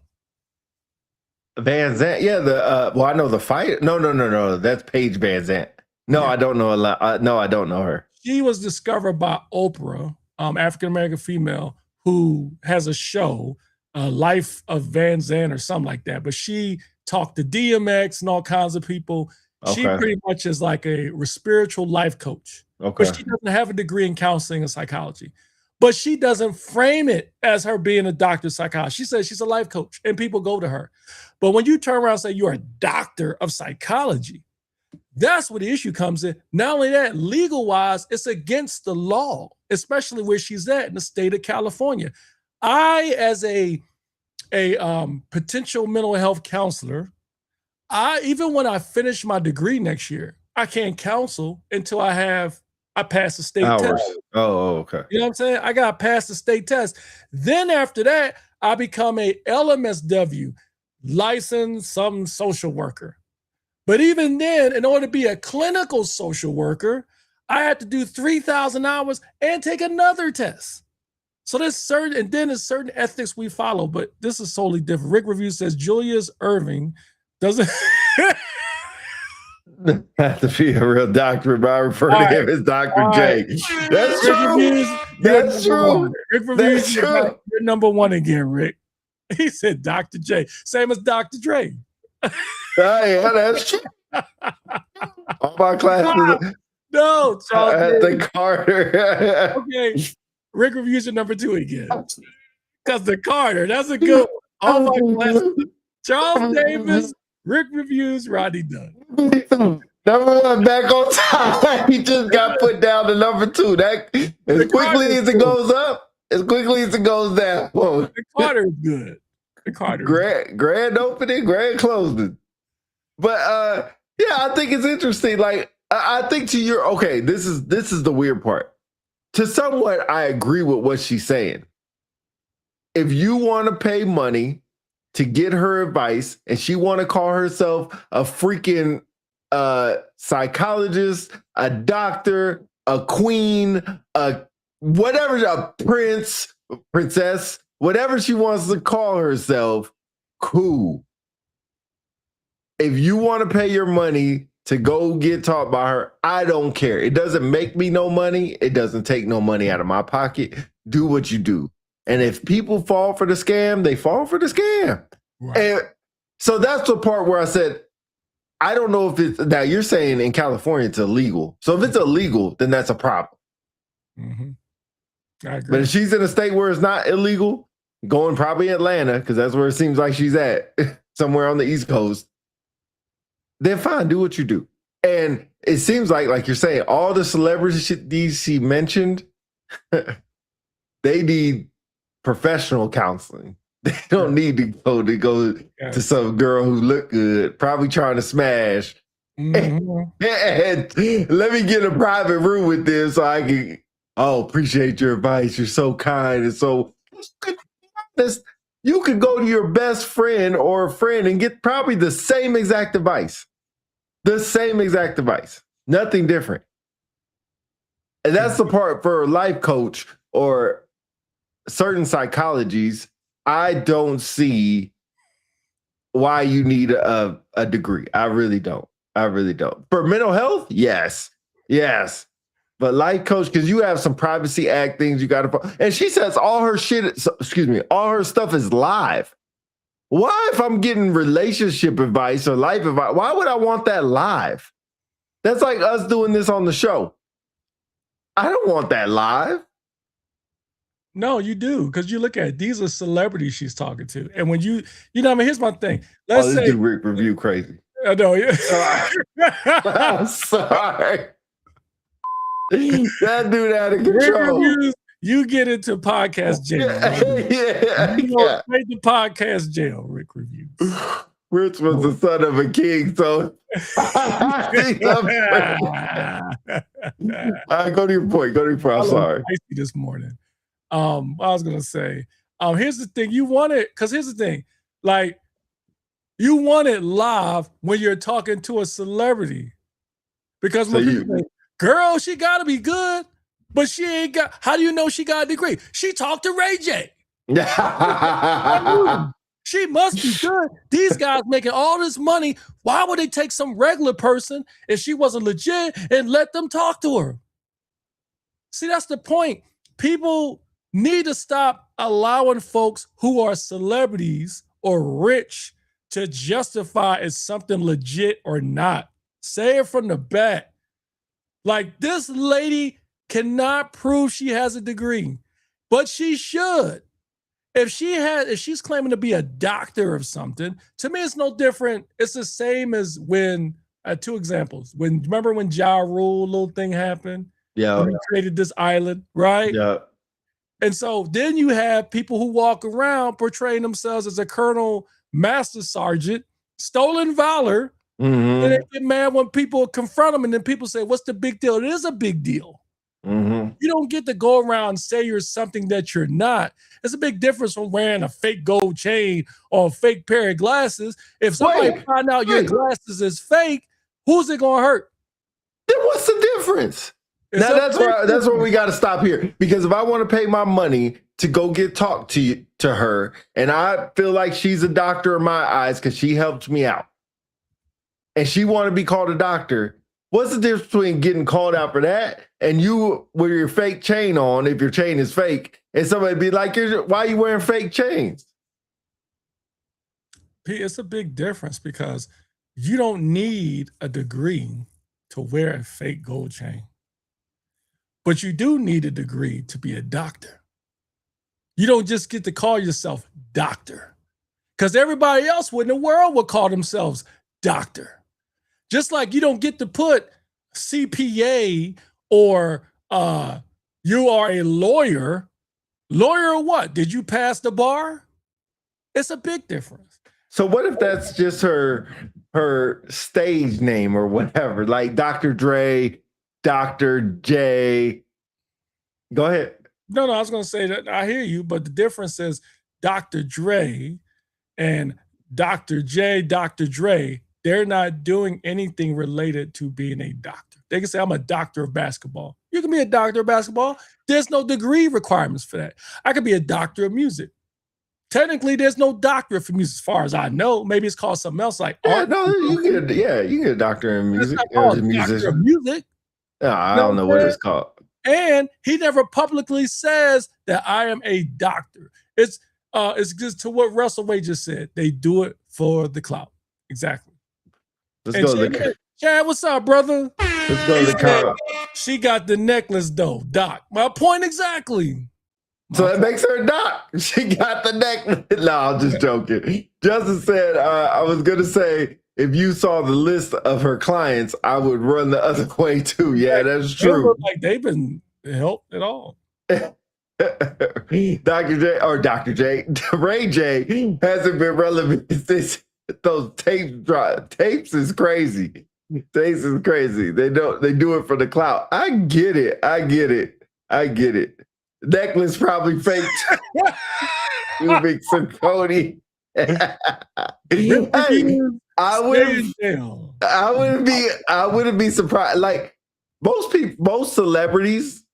B: Van Zant, yeah. I know the fighter. No. That's Paige Van Zant. No, yeah. I don't know Alana. No, I don't know her.
C: She was discovered by Oprah, African American female who has a show, Life of Van Zant or something like that. But she talked to DMX and all kinds of people. Okay. She pretty much is like a spiritual life coach. Okay. But she doesn't have a degree in counseling and psychology. But she doesn't frame it as her being a doctor of psychology. She says she's a life coach and people go to her. But when you turn around and say you're a doctor of psychology, that's where the issue comes in. Not only that, legal-wise, it's against the law, especially where she's at in the state of California. I, as a potential mental health counselor, even when I finish my degree next year, I can't counsel until I pass the state test.
B: Oh, okay.
C: You know what I'm saying? I got to pass the state test. Then after that, I become a LMSW, licensed some social worker. But even then, in order to be a clinical social worker, I had to do 3,000 hours and take another test. So there's certain ethics we follow, but this is solely different. Rick Review says Julius Irving doesn't
B: have to be a real doctor, but I refer to him as Dr. J. That's true. That's true.
C: Rick Reviews, you're number 1 again, Rick. He said Dr. J. Same as Dr. Dre.
B: Yeah, that's true. All my classes.
C: No, Charles.
B: At the Carter.
C: Okay. Rick Reviews are number 2 again. Because the Carter, that's a good one. All my classes. Charles Davis, Rick Reviews, Rodney Dunn.
B: Number one back on time. He just got put down to number 2. That as quickly as it goes up, as quickly as it goes down. Whoa.
C: The Carter is good. The Carter.
B: Grand opening, grand closing. But yeah, I think it's interesting. Like I think to your okay, this is the weird part. To somewhat, I agree with what she's saying. If you want to pay money to get her advice, and she want to call herself a freaking psychologist, a doctor, a queen, a whatever, a princess, whatever she wants to call herself, cool. If you want to pay your money to go get taught by her, I don't care. It doesn't make me no money. It doesn't take no money out of my pocket. Do what you do. And if people fall for the scam, they fall for the scam. Right. And so that's the part where I said, I don't know if it's, now you're saying in California it's illegal. So if it's illegal, then that's a problem.
C: I agree.
B: But if she's in a state where it's not illegal, going probably Atlanta, because that's where it seems like she's at, somewhere on the East Coast, then fine, do what you do. And it seems like you're saying, all the celebrities she mentioned, they need professional counseling. They don't need to go to some girl who look good, probably trying to smash. And let me get a private room with them so I can, appreciate your advice. You're so kind. And so you could go to your best friend or a friend and get probably the same exact advice. The same exact advice. Nothing different. And that's the part for a life coach or certain psychologies. I don't see why you need a degree. I really don't. For mental health, yes. But life coach, because you have some Privacy Act things you got to, and she says all her stuff is live. Why, if I'm getting relationship advice or life advice, why would I want that live? That's like us doing this on the show. I don't want that live.
C: No, you do, because you look at it, these are celebrities she's talking to. And when you know what I mean, here's my thing. Let's say
B: this Rick review crazy.
C: I know.
B: I'm sorry. That dude out of control.
C: Reviews, you get into podcast jail. You go straight to podcast jail, Rick Reviews.
B: Rich was the son of a king, so go to your point. I'm sorry.
C: This morning. I was gonna say, here's the thing. You want it, because here's the thing, like, you want it live when you're talking to a celebrity. Because when people say, girl, she gotta be good, but she ain't got, how do you know she got a degree? She talked to Ray J. She must be good. These guys making all this money. Why would they take some regular person if she wasn't legit and let them talk to her? See, that's the point. People need to stop allowing folks who are celebrities or rich to justify as something legit or not. Say it from the back. Like, this lady cannot prove she has a degree, but she should. If she's claiming to be a doctor of something, to me, it's no different. It's the same as when, 2 examples. Remember when Ja Rule little thing happened?
B: Yeah.
C: When he created this island, right?
B: Yeah.
C: And so then you have people who walk around portraying themselves as a colonel, master sergeant, stolen valor. And they get mad when people confront them, and then people say, what's the big deal? It is a big deal. You don't get to go around and say you're something that you're not. It's a big difference from wearing a fake gold chain or a fake pair of glasses. If somebody find out your glasses is fake, who's it going to hurt?
B: Then what's the difference? Now that's where we got to stop here. Because if I want to pay my money to go get talked to her, and I feel like she's a doctor in my eyes because she helped me out, and she want to be called a doctor, what's the difference between getting called out for that and you with your fake chain on, if your chain is fake, and somebody be like, why are you wearing fake chains?
C: It's a big difference, because you don't need a degree to wear a fake gold chain. But you do need a degree to be a doctor. You don't just get to call yourself doctor, because everybody else in the world would call themselves doctor. Just like you don't get to put CPA or you are a lawyer. Lawyer or what? Did you pass the bar? It's a big difference.
B: So what if that's just her stage name or whatever, like Dr. Dre, Dr. J? Go ahead.
C: No, I was going to say that I hear you, but the difference is Dr. Dre and Dr. J, Dr. Dre, they're not doing anything related to being a doctor. They can say, I'm a doctor of basketball. You can be a doctor of basketball. There's no degree requirements for that. I could be a doctor of music. Technically, there's no doctorate for music as far as I know. Maybe it's called something else like art.
B: No, you get a doctor in music.
C: Doctor of music.
B: No, I don't know what it's called.
C: And he never publicly says that I am a doctor. It's just to what Russell Wade just said. They do it for the clout. Exactly.
B: Let's go to the
C: Chad, what's up, brother?
B: Let's go to the car.
C: She got the necklace though, Doc. My point exactly.
B: So that makes her a doc. She got the necklace. No, I'm just joking. Justin said, I was going to say, if you saw the list of her clients, I would run the other way too. Yeah, that's true.
C: Like they've been helped at all.
B: Dr. J or Dr. J, Ray J hasn't been relevant since those tapes is crazy. Tapes is crazy. They do it for the clout. I get it. Necklace probably fake. You big some Cody. I wouldn't be surprised. Like most celebrities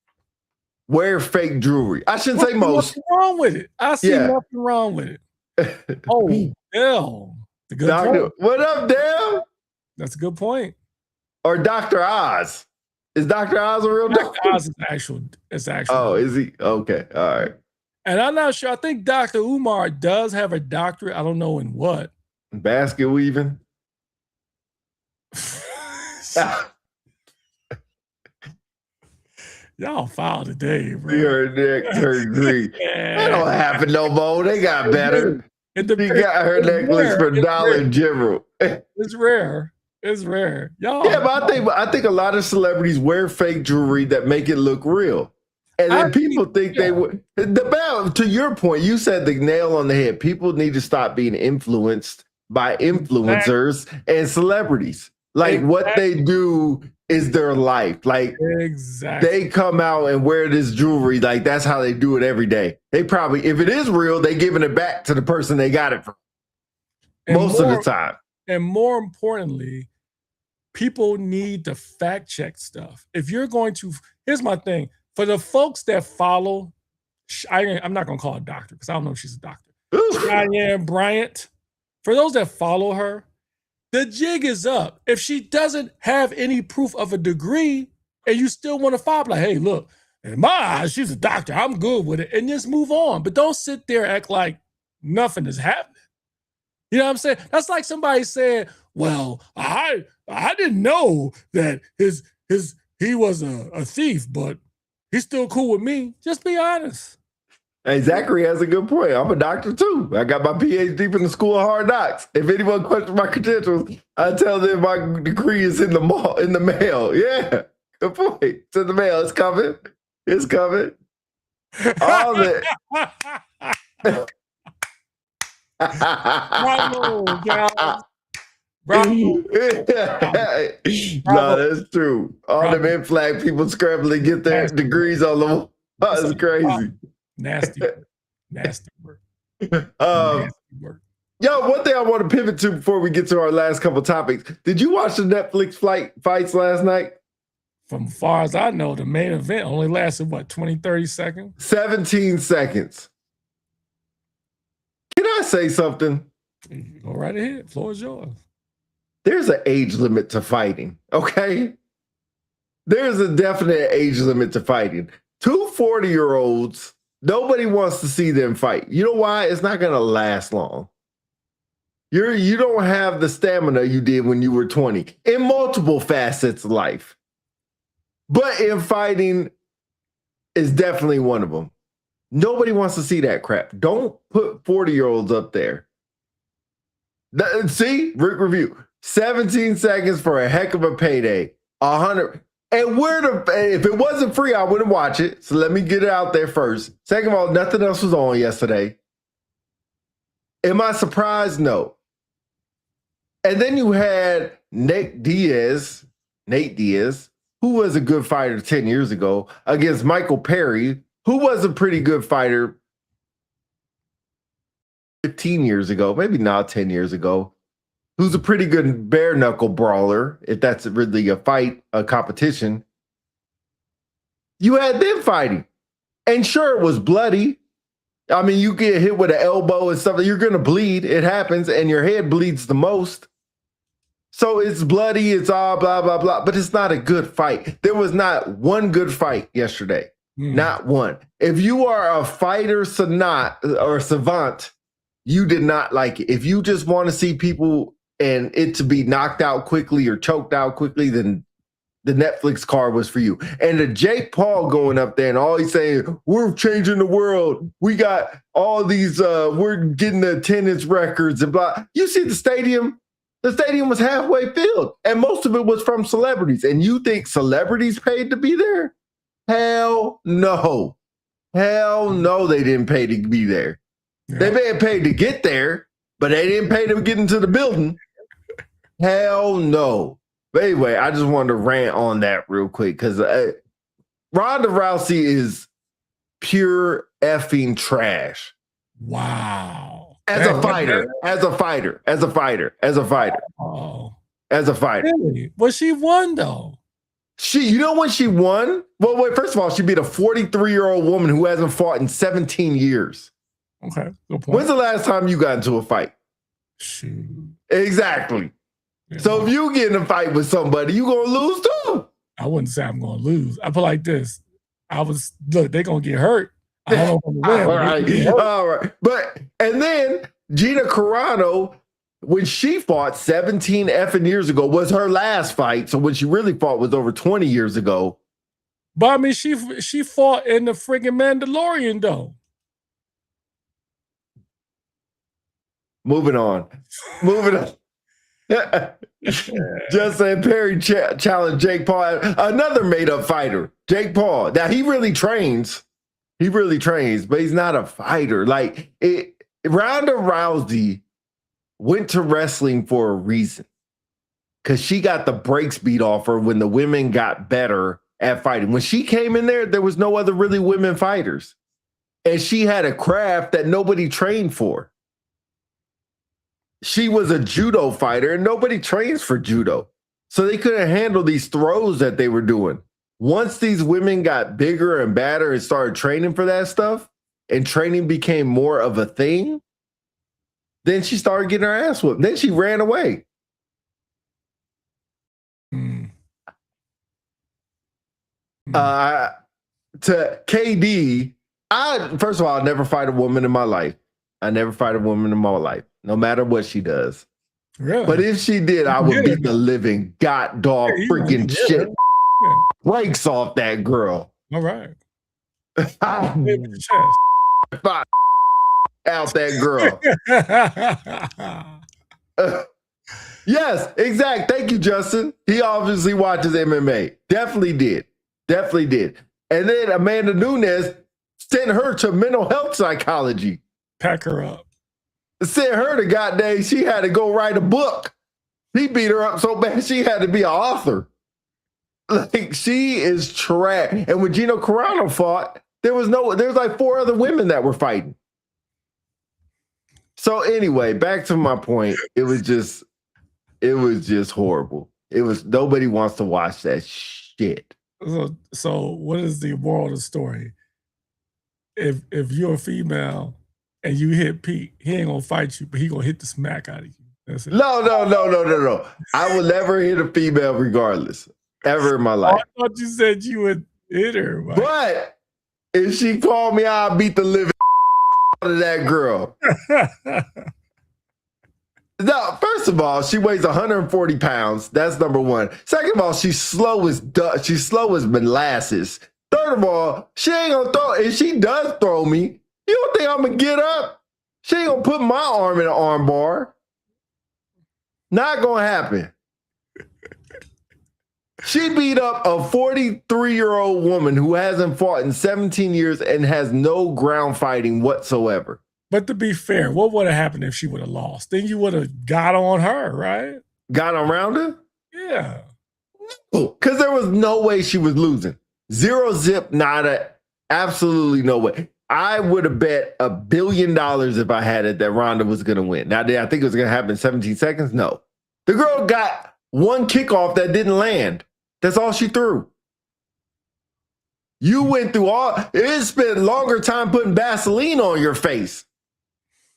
B: wear fake jewelry. I shouldn't say most.
C: Nothing wrong with it. I see nothing wrong with it. Oh, Dale.
B: Doctor, what up, Dale?
C: That's a good point.
B: Or Dr. Oz. Is Dr. Oz a real doctor?
C: Dr. Oz is actual.
B: Oh, is he? Okay. All right.
C: And I'm not sure. I think Dr. Umar does have a doctorate. I don't know in what.
B: Basket weaving.
C: Y'all foul today, bro.
B: Your neck turned green. That don't happen no more. They got better. She got her necklace for Dollar General.
C: It's rare. It's rare. Y'all.
B: Yeah, but I think a lot of celebrities wear fake jewelry that make it look real. And then people think they would. To your point, you said the nail on the head. People need to stop being influenced by influencers and celebrities. Like what they do is their life. Like they come out and wear this jewelry. Like that's how they do it every day. They probably, if it is real, they giving it back to the person they got it from. Most of the time.
C: And more importantly, people need to fact check stuff. If you're going to, here's my thing. For the folks that follow, I'm not going to call her doctor because I don't know if she's a doctor. Cheyenne Bryant. For those that follow her, the jig is up. If she doesn't have any proof of a degree and you still want to follow, like, hey, look, in my eyes, she's a doctor. I'm good with it. And just move on. But don't sit there and act like nothing is happening. You know what I'm saying? That's like somebody saying, well, I didn't know that he was a thief, but he's still cool with me. Just be honest.
B: Hey, Zachary has a good point. I'm a doctor too. I got my PhD from the School of Hard Knocks. If anyone questions my credentials, I tell them my degree is in the mail. Yeah, good point. It's in the mail. It's coming. It's coming. All that.
C: Bravo, guys. Bravo.
B: No, that's true. All them in-flag people scrambling to get their degrees on them. Oh, it's crazy.
C: Nasty work.
B: Yo, one thing I want to pivot to before we get to our last couple topics. Did you watch the Netflix fights last night?
C: From far as I know, the main event only lasted, 20, 30 seconds?
B: 17 seconds. Can I say something?
C: Go right ahead. Floor is yours.
B: There's an age limit to fighting, okay? There's a definite age limit to fighting. 2 40-year-olds, nobody wants to see them fight. You know why? It's not going to last long. You don't have the stamina you did when you were 20 in multiple facets of life. But in fighting is definitely one of them. Nobody wants to see that crap. Don't put 40-year-olds up there. See, Rick Review. 17 seconds for a heck of a payday. 100. And if it wasn't free, I wouldn't watch it. So let me get it out there first. Second of all, nothing else was on yesterday. Am I surprised? No. And then you had Nate Diaz, who was a good fighter 10 years ago, against Michael Perry, who was a pretty good fighter 15 years ago, maybe not 10 years ago, who's a pretty good bare knuckle brawler, if that's really a fight, a competition. You had them fighting. And sure, it was bloody. I mean, you get hit with an elbow and stuff, you're going to bleed. It happens, and your head bleeds the most. So it's bloody, it's all blah, blah, blah, but it's not a good fight. There was not one good fight yesterday. Not one. If you are a fighter savant, you did not like it. If you just want to see people and it to be knocked out quickly or choked out quickly, then the Netflix card was for you. And the Jake Paul going up there and all he's saying, we're changing the world. We got all these, we're getting the attendance records and blah. You see the stadium? The stadium was halfway filled and most of it was from celebrities. And you think celebrities paid to be there? Hell no. Hell no, they didn't pay to be there. Yeah. They may have paid to get there, but they didn't pay to get into the building. Hell no. But anyway, I just wanted to rant on that real quick because Ronda Rousey is pure effing trash.
C: Wow.
B: As a fighter.
C: Oh.
B: As a fighter.
C: Really? Well, she won though.
B: You know when she won? Well, wait, first of all, she beat a 43-year-old woman who hasn't fought in 17 years.
C: Okay, good point.
B: When's the last time you got into a fight?
C: Shoot.
B: Exactly. Yeah, so if you get in a fight with somebody, you gonna lose too.
C: I wouldn't say I'm gonna lose. I put like this. They're gonna get hurt. I don't know if I'm gonna win.
B: All right. And then Gina Carano, when she fought 17 effing years ago, was her last fight. So when she really fought was over 20 years ago.
C: But I mean, she fought in the friggin' Mandalorian though.
B: Moving on. Just saying Perry challenged Jake Paul, another made-up fighter. Jake Paul. Now he really trains. But he's not a fighter. Like Ronda Rousey went to wrestling for a reason. Because she got the brakes beat off her when the women got better at fighting. When she came in there was no other really women fighters. And she had a craft that nobody trained for. She was a judo fighter and nobody trains for judo. So they couldn't handle these throws that they were doing. Once these women got bigger and badder and started training for that stuff and training became more of a thing, then she started getting her ass whooped. Then she ran away. To KD, first of all, I'll never fight a woman in my life. No matter what she does.
C: Really?
B: But if she did, I would beat the living god dog freaking shit breaks off that girl.
C: All right.
B: Out that girl. Yes, exact. Thank you, Justin. He obviously watches MMA. Definitely did. And then Amanda Nunes sent her to mental health psychology.
C: Pack her up.
B: Sent her to goddamn, she had to go write a book. He beat her up so bad she had to be an author. Like, she is trash. And when Gino Carano fought, there was like 4 other women that were fighting. So anyway, back to my point. It was just horrible. Nobody wants to watch that shit.
C: So what is the moral of the story? If you're a female and you hit Pete, he ain't gonna fight you, but he gonna hit the smack out of you. That's it.
B: No. I will never hit a female regardless. Ever in my life.
C: I thought you said you would hit her. Mike.
B: But if she called me, I'll beat the living out of that girl. No, first of all, she weighs 140 pounds. That's number one. Second of all, she's slow as molasses. Third of all, she ain't gonna throw. If she does throw me, you don't think I'm gonna get up? She ain't gonna put my arm in an arm bar. Not gonna happen. She beat up a 43-year-old woman who hasn't fought in 17 years and has no ground fighting whatsoever.
C: But to be fair, what would have happened if she would have lost? Then you would have got on her, right?
B: Got around her?
C: Yeah.
B: Because there was no way she was losing. Zero zip, nada. Absolutely no way. I would have bet $1 billion if I had it that Ronda was going to win. Now, did I think it was going to happen in 17 seconds? No. The girl got one kickoff that didn't land. That's all she threw. You went through it spent longer time putting Vaseline on your face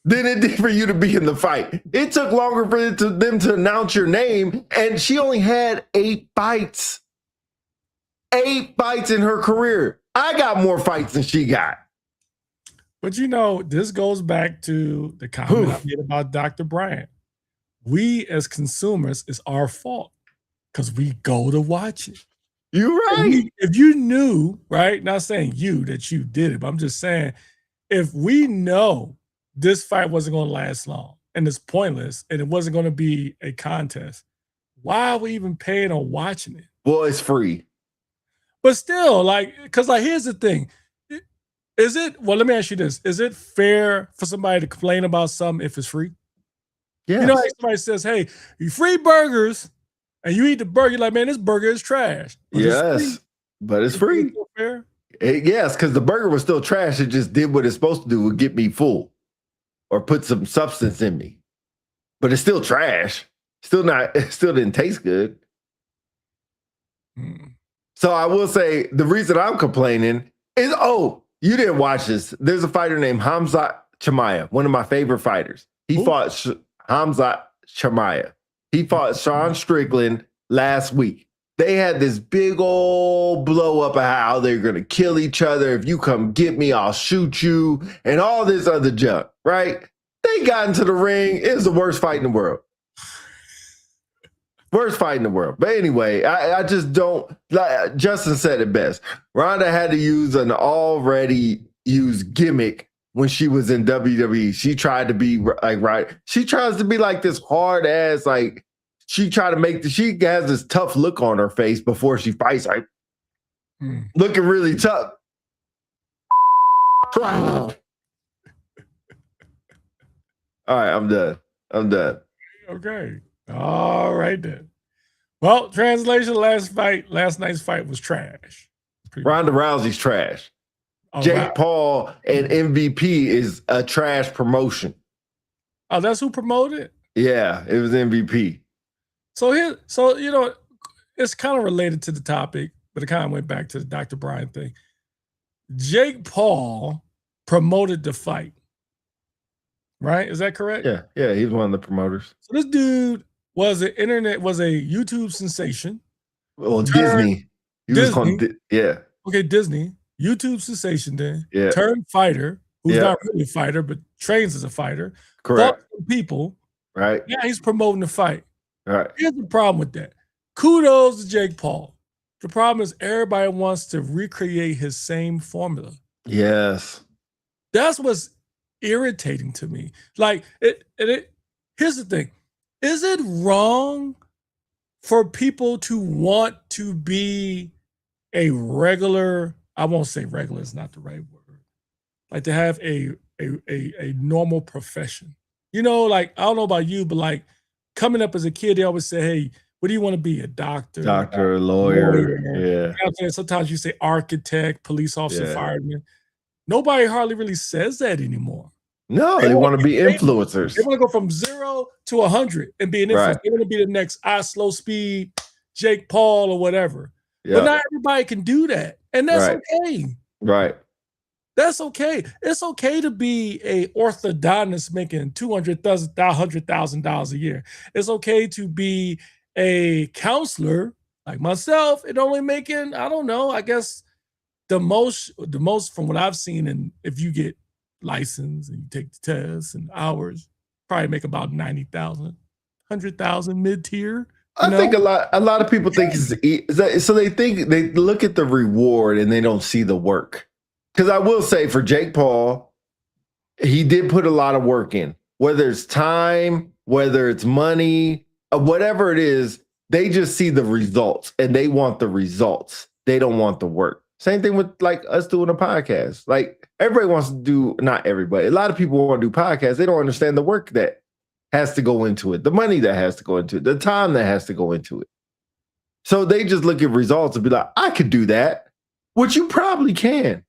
B: than it did for you to be in the fight. It took longer for them to announce your name, and she only had 8 fights. 8 fights in her career. I got more fights than she got.
C: But this goes back to the comment I made about Dr. Bryant. We as consumers, it's our fault because we go to watch it.
B: You're right.
C: If you knew, right? Not saying that you did it, but I'm just saying, if we know this fight wasn't going to last long and it's pointless and it wasn't going to be a contest, why are we even paying or watching it?
B: Well, it's free.
C: But still, because here's the thing. Let me ask you this. Is it fair for somebody to complain about something if it's free?
B: Yes.
C: Like somebody says, hey, you free burgers and you eat the burger, you're like, man, this burger is trash. But
B: it's free.
C: Is it fair?
B: Yes, because the burger was still trash. It just did what it's supposed to do, would get me full or put some substance in me. But it's still trash. It still didn't taste good. So I will say the reason I'm complaining is, you didn't watch this. There's a fighter named Hamza Chimaev, one of my favorite fighters. He fought Hamza Chimaev. He fought Sean Strickland last week. They had this big old blow up of how they're going to kill each other. If you come get me, I'll shoot you, and all this other junk, right? They got into the ring. It was the worst fight in the world. Worst fight in the world. But anyway, I just don't, like Justin said it best. Ronda had to use an already used gimmick when she was in WWE. She tried to be she tries to be like this hard ass, she has this tough look on her face before she fights, looking really tough. All right, I'm done.
C: Okay. All right then. Well, translation, last night's fight was trash.
B: Ronda Rousey's trash. Jake Paul and MVP is a trash promotion.
C: Oh, that's who promoted it?
B: Yeah, it was MVP.
C: So it's kind of related to the topic, but it kind of went back to the Dr. Bryant thing. Jake Paul promoted the fight. Right? Is that correct?
B: Yeah, he's one of the promoters.
C: So this dude was a YouTube sensation.
B: Well, Disney.
C: Okay, Disney. YouTube sensation then.
B: Yeah.
C: Turned fighter, who's not really a fighter, but trains as a fighter.
B: Correct.
C: Fought some people.
B: Right.
C: Now he's promoting the fight.
B: Right.
C: Here's the problem with that. Kudos to Jake Paul. The problem is everybody wants to recreate his same formula.
B: Yes.
C: That's what's irritating to me. Here's the thing. Is it wrong for people to want to be a regular, I won't say regular, is not the right word, like to have a normal profession? I don't know about you, but coming up as a kid, they always say, hey, what do you want to be? A doctor?
B: Doctor, lawyer.
C: Yeah. Sometimes you say architect, police officer, fireman. Nobody hardly really says that anymore.
B: No, they want to be influencers.
C: They want to go from 0 to 100 and be an influencer. Right. They want to be the next Slow Speed, Jake Paul, or whatever. Yep. But not everybody can do that. And that's okay.
B: Right.
C: That's okay. It's okay to be a orthodontist making $100,000 a year. It's okay to be a counselor like myself and only making, I don't know, I guess the most from what I've seen, and if you get licensed and you take the tests and hours, probably make about 90,000, 100,000 mid-tier.
B: I think a lot of people think so they look at the reward and they don't see the work. Because I will say for Jake Paul, he did put a lot of work in, whether it's time, whether it's money, whatever it is, they just see the results and they want the results. They don't want the work. Same thing with like us doing a podcast. Like everybody wants to do, not everybody, a lot of people want to do podcasts. They don't understand the work that has to go into it, the money that has to go into it, the time that has to go into it. So they just look at results and be like, I could do that, which you probably can.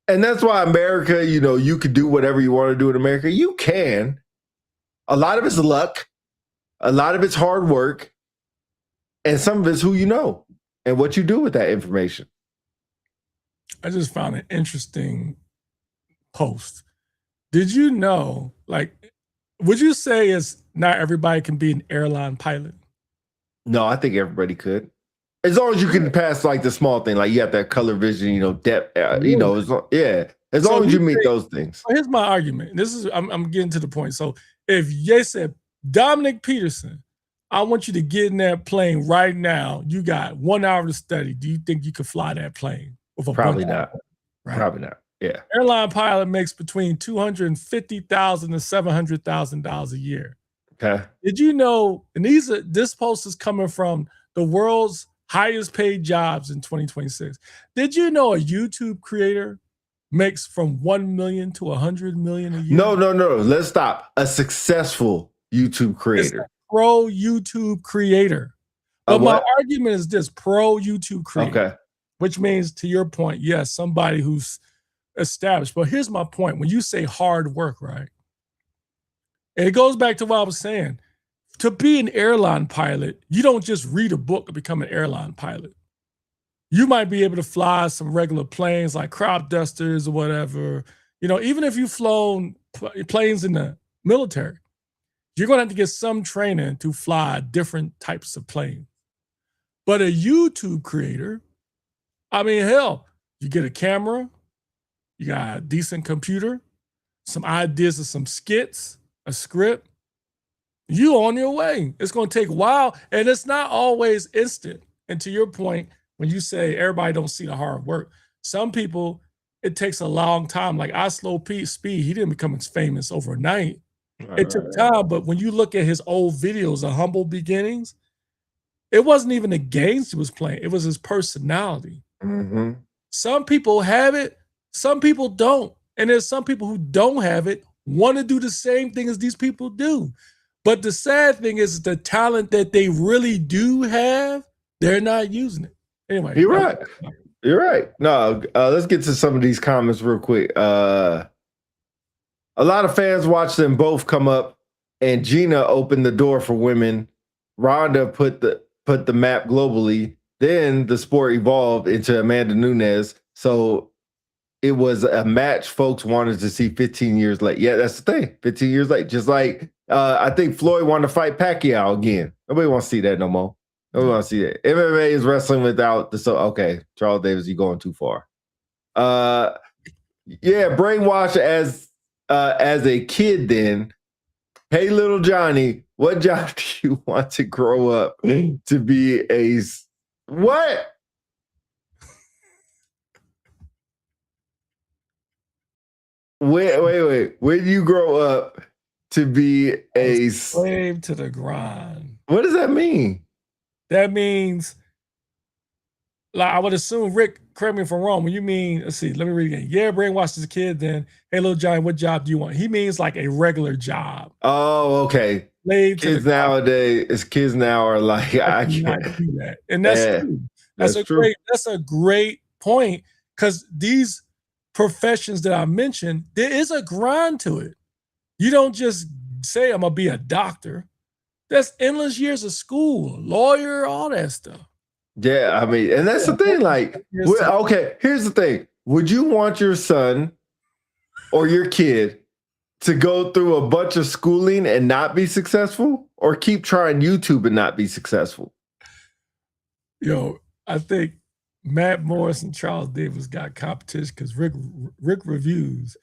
B: And that's why America, you know, you could do whatever you want to do in America. You can. A lot of it's luck. A lot of it's hard work. And some of it's who you know and what you do with that information.
C: I just found an interesting post. Did you know, like, would you say it's not everybody can be an airline pilot?
B: No, I think everybody could. As long as you can pass like the small thing, like you have that color vision, you know, depth, you know, as long as you meet those things.
C: Here's my argument. This is, I'm getting to the point. So if they said, Dominic Peterson, I want you to get in that plane right now. You got 1 hour to study. Do you think you could fly that plane?
B: Probably not.
C: Right?
B: Probably not. Yeah.
C: Airline pilot makes between $250,000 and $700,000 a year.
B: Okay.
C: Did you know? And this post is coming from the world's highest paid jobs in 2026. Did you know a YouTube creator makes from 1 million to 100 million a year?
B: No. Let's stop. A successful YouTube creator.
C: Pro YouTube creator. But my argument is this: pro YouTube creator.
B: Okay.
C: Which means, to your point, yes, somebody who's established. But here's my point. When you say hard work, right? And it goes back to what I was saying. To be an airline pilot, you don't just read a book to become an airline pilot. You might be able to fly some regular planes like crop dusters or whatever. You know, even if you've flown planes in the military, you're going to have to get some training to fly different types of planes. But a YouTube creator, I mean, hell, you get a camera, you got a decent computer, some ideas of some skits, a script, you on your way. It's going to take a while, and it's not always instant. And to your point, when you say everybody don't see the hard work, some people, it takes a long time. Like Oslo Speed, he didn't become famous overnight. It took time, but when you look at his old videos of humble beginnings, it wasn't even the games he was playing. It was his personality.
B: Mm-hmm.
C: Some people have it, some people don't. And there's some people who don't have it, want to do the same thing as these people do. But the sad thing is the talent that they really do have, they're not using it. Anyway.
B: You're right. You're right. No, let's get to some of these comments real quick. A lot of fans watched them both come up, and Gina opened the door for women. Rhonda put the map globally. Then the sport evolved into Amanda Nunes. So it was a match folks wanted to see 15 years late. Yeah, that's the thing. 15 years late. Just like I think Floyd wanted to fight Pacquiao again. Nobody wants to see that no more. Nobody wants to see that. MMA is wrestling without the okay, Charles Davis, you're going too far. Yeah, brainwash as a kid then. Hey, little Johnny, what job do you want to grow up to be a what? Wait. When you grow up to be a
C: slave to the grind.
B: What does that mean?
C: That means, like, I would assume, Rick, correct me if I'm wrong, when you mean, let's see, let me read again. Yeah, brainwashed as a kid, then, hey, little Johnny, what job do you want? He means like a regular job.
B: Oh, okay. Kids nowadays, kids now are like, I can't
C: do that. And that's true. That's a great point, because these professions that I mentioned, there is a grind to it. You don't just say, I'm going to be a doctor. That's endless years of school, lawyer, all that stuff.
B: Yeah, I mean, and that's the thing. Like, okay, here's the thing. Would you want your son or your kid to go through a bunch of schooling and not be successful, or keep trying YouTube and not be successful?
C: Yo, I think Matt Morris and Charles Davis got competition because Rick Reviews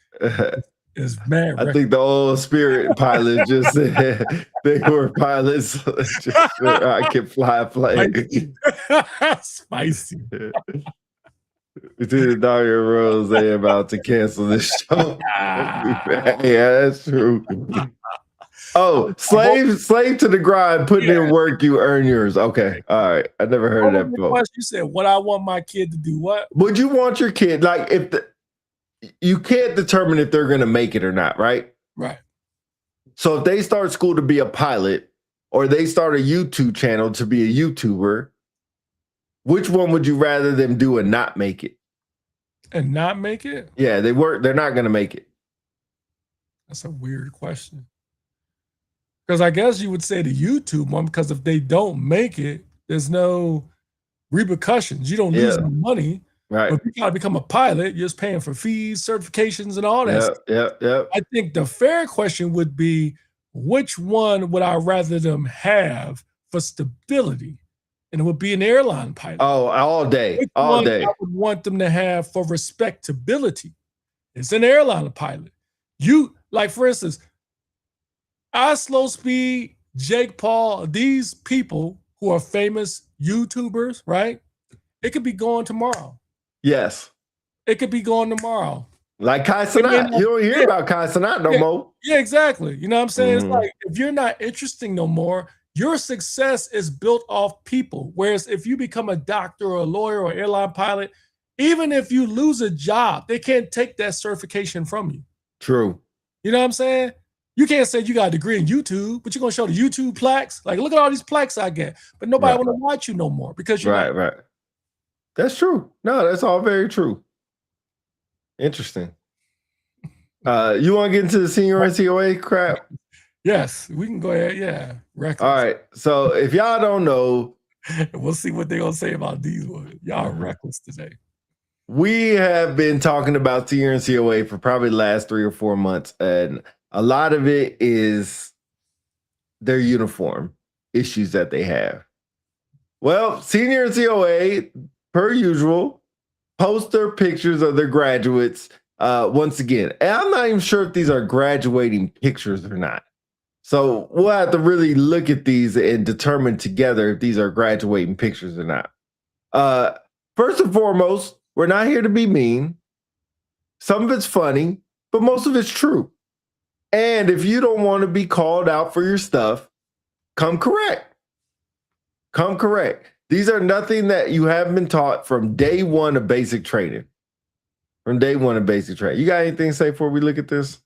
C: is mad.
B: I think the old Spirit pilot just said they were pilots. Just I can fly a plane.
C: Spicy.
B: We did Dario Rose about to cancel this show. Yeah, that's true. Oh, slave to the grind, putting in work, you earn yours. Okay. All right. I never heard of that before.
C: You said, what I want my kid to do, what?
B: Would you want your kid, like, you can't determine if they're going to make it or not, right?
C: Right.
B: So if they start school to be a pilot or they start a YouTube channel to be a YouTuber, which one would you rather them do and not make it?
C: And not make it?
B: Yeah, they're not going to make it.
C: That's a weird question. Because I guess you would say the YouTube one, because if they don't make it, there's no repercussions. You don't lose any money.
B: Right.
C: But if you got to become a pilot, you're just paying for fees, certifications, and all that stuff.
B: Yep.
C: I think the fair question would be, which one would I rather them have for stability? And it would be an airline pilot.
B: Oh, all day. All day.
C: I would want them to have for respectability. It's an airline pilot. You, like, for instance, Slow Speed, Jake Paul, these people who are famous YouTubers, right? It could be going tomorrow.
B: Yes.
C: It could be going tomorrow.
B: Like Kai Cenat. You don't hear about Kai Cenat no more.
C: Yeah, exactly. You know what I'm saying? It's like, if you're not interesting no more, your success is built off people. Whereas if you become a doctor or a lawyer or airline pilot, even if you lose a job, they can't take that certification from you.
B: True.
C: You know what I'm saying? You can't say you got a degree in YouTube, but you're going to show the YouTube plaques. Like, look at all these plaques I get. But nobody want to watch you no more because you're
B: right. That's true. No, that's all very true. Interesting. You want to get into the senior NCOA crap?
C: Yes, we can go ahead. Yeah. Reckless.
B: All right. So if y'all don't know,
C: we'll see what they're going to say about these ones. Y'all are reckless today.
B: We have been talking about senior NCOA for probably the last 3 or 4 months, and a lot of it is their uniform issues that they have. Well, senior NCOA, per usual, post their pictures of their graduates once again. And I'm not even sure if these are graduating pictures or not. So we'll have to really look at these and determine together if these are graduating pictures or not. First and foremost, we're not here to be mean. Some of it's funny, but most of it's true. And if you don't want to be called out for your stuff, come correct. Come correct. These are nothing that you haven't been taught from day one of basic training. From day one of basic training. You got anything to say before we look at this?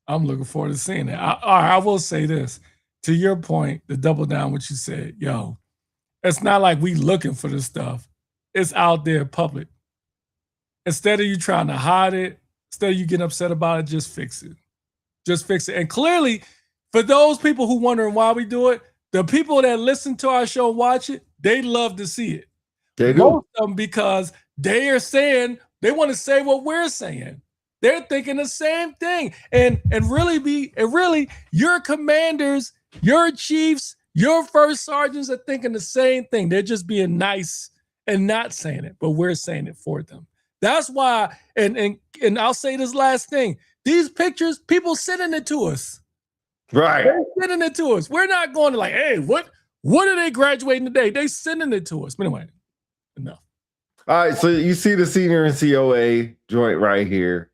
C: I'm looking forward to seeing it. I will say this. To your point, to double down what you said, yo, it's not like we looking for this stuff. It's out there public. Instead of you trying to hide it, instead of you getting upset about it, just fix it. Just fix it. And clearly, for those people who wondering why we do it, the people that listen to our show and watch it, they love to see it.
B: They do.
C: Most of them, because they are saying, they want to say what we're saying. They're thinking the same thing. And really, your commanders, your chiefs, your first sergeants are thinking the same thing. They're just being nice and not saying it, but we're saying it for them. That's why, and I'll say this last thing. These pictures, people sending it to us.
B: Right.
C: They're sending it to us. We're not going to like, hey, what are they graduating today? They sending it to us. But anyway, enough.
B: All right, so you see the senior NCOA joint right here.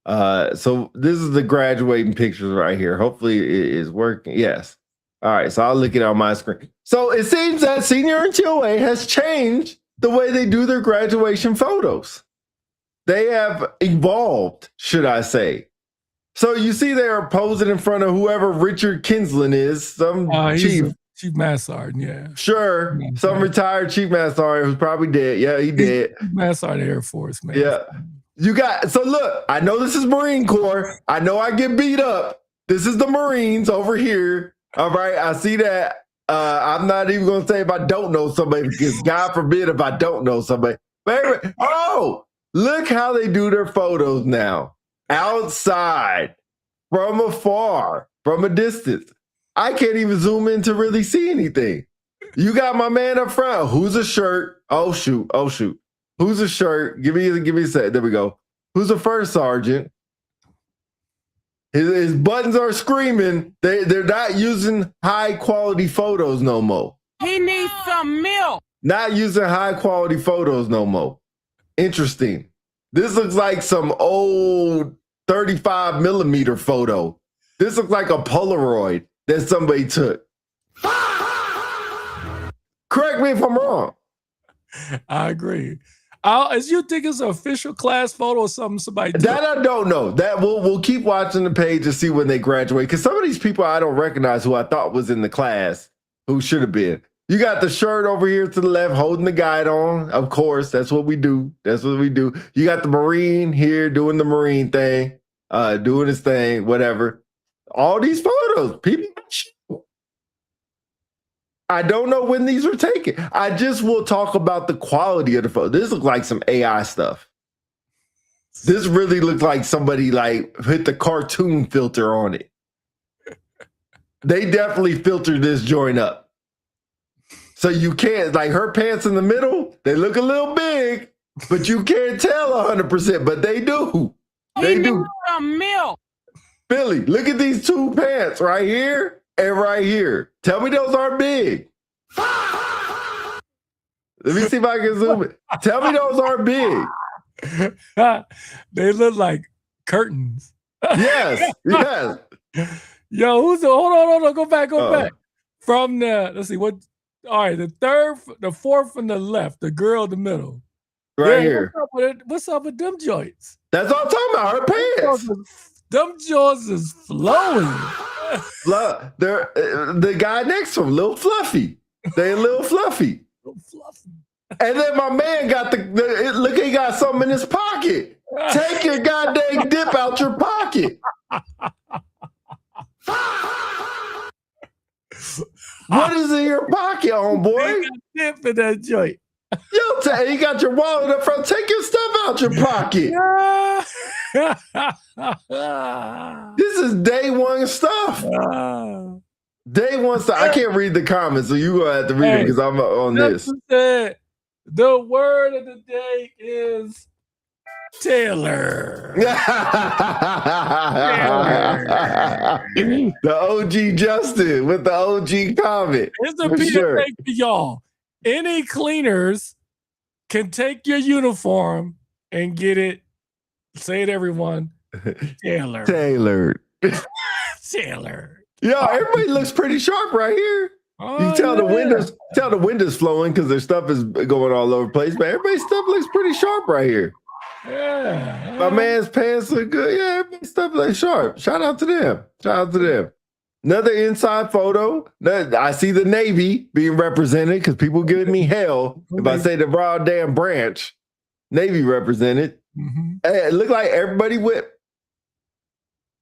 B: So this is the graduating pictures right here. Hopefully it is working. Yes. All right, so I'll look it on my screen. So it seems that senior NCOA has changed the way they do their graduation photos. They have evolved, should I say. So you see they are posing in front of whoever Richard Kinsland is, some chief.
C: Chief Master Sergeant, yeah.
B: Sure, some retired Chief Master Sergeant who's probably dead. Yeah, he did.
C: Master Sergeant Air Force, man.
B: Yeah. You got, so look, I know this is Marine Corps. I know I get beat up. This is the Marines over here. All right, I see that. I'm not even going to say if I don't know somebody, because God forbid if I don't know somebody. But anyway, look how they do their photos now. Outside, from afar, from a distance. I can't even zoom in to really see anything. You got my man up front. Who's a shirt? Oh, shoot. Who's a shirt? Give me a sec. There we go. Who's a first sergeant? His buttons are screaming. They're not using high quality photos no more.
F: He needs some milk.
B: Not using high quality photos no more. Interesting. This looks like some old 35 millimeter photo. This looks like a Polaroid. that somebody took. Correct me if I'm wrong.
C: I agree. As you think it's an official class photo or something somebody took?
B: That I don't know. That we'll keep watching the page to see when they graduate. Because some of these people I don't recognize who I thought was in the class who should have been. You got the shirt over here to the left holding the guide on. Of course, that's what we do. That's what we do. You got the Marine here doing the Marine thing, doing his thing, whatever. All these photos, people. I don't know when these were taken. I just will talk about the quality of the photo. This looks like some AI stuff. This really looked like somebody like hit the cartoon filter on it. They definitely filtered this joint up. So you can't, like her pants in the middle, they look a little big, but you can't tell 100%, but they do. They do.
F: Some milk.
B: Billy, look at these two pants right here and right here. Tell me those aren't big. Let me see if I can zoom it. Tell me those aren't big.
C: They look like curtains.
B: Yes, yes.
C: Yo, hold on, go back. From the, let's see, what, all right, the fourth from the left, the girl in the middle.
B: Right here.
C: What's up with them joints?
B: That's what I'm talking about, her pants.
C: Them jaws is flowing.
B: The guy next to him, little fluffy. They a little fluffy. And then my man got look, he got something in his pocket. Take your goddamn dip out your pocket. What is in your pocket, homeboy?
C: Dip in that joint.
B: Yo, you got your wallet up front. Take your stuff out your pocket. This is day one stuff. Day one stuff. I can't read the comments, so you're going to have to read it because I'm on this.
C: The word of the day is Taylor.
B: The OG Justin with the OG comment.
C: Here's a PSA for y'all. Any cleaners can take your uniform and get it, say it everyone, tailored.
B: Tailored.
C: Tailored.
B: Yo, everybody looks pretty sharp right here. You tell the windows flowing because their stuff is going all over the place, but everybody's stuff looks pretty sharp right here.
C: Yeah.
B: My man's pants look good. Yeah, everybody's stuff looks sharp. Shout out to them. Another inside photo. I see the Navy being represented because people give me hell if I say the raw damn branch. Navy represented.
C: Mm-hmm.
B: Hey, it looked like everybody with.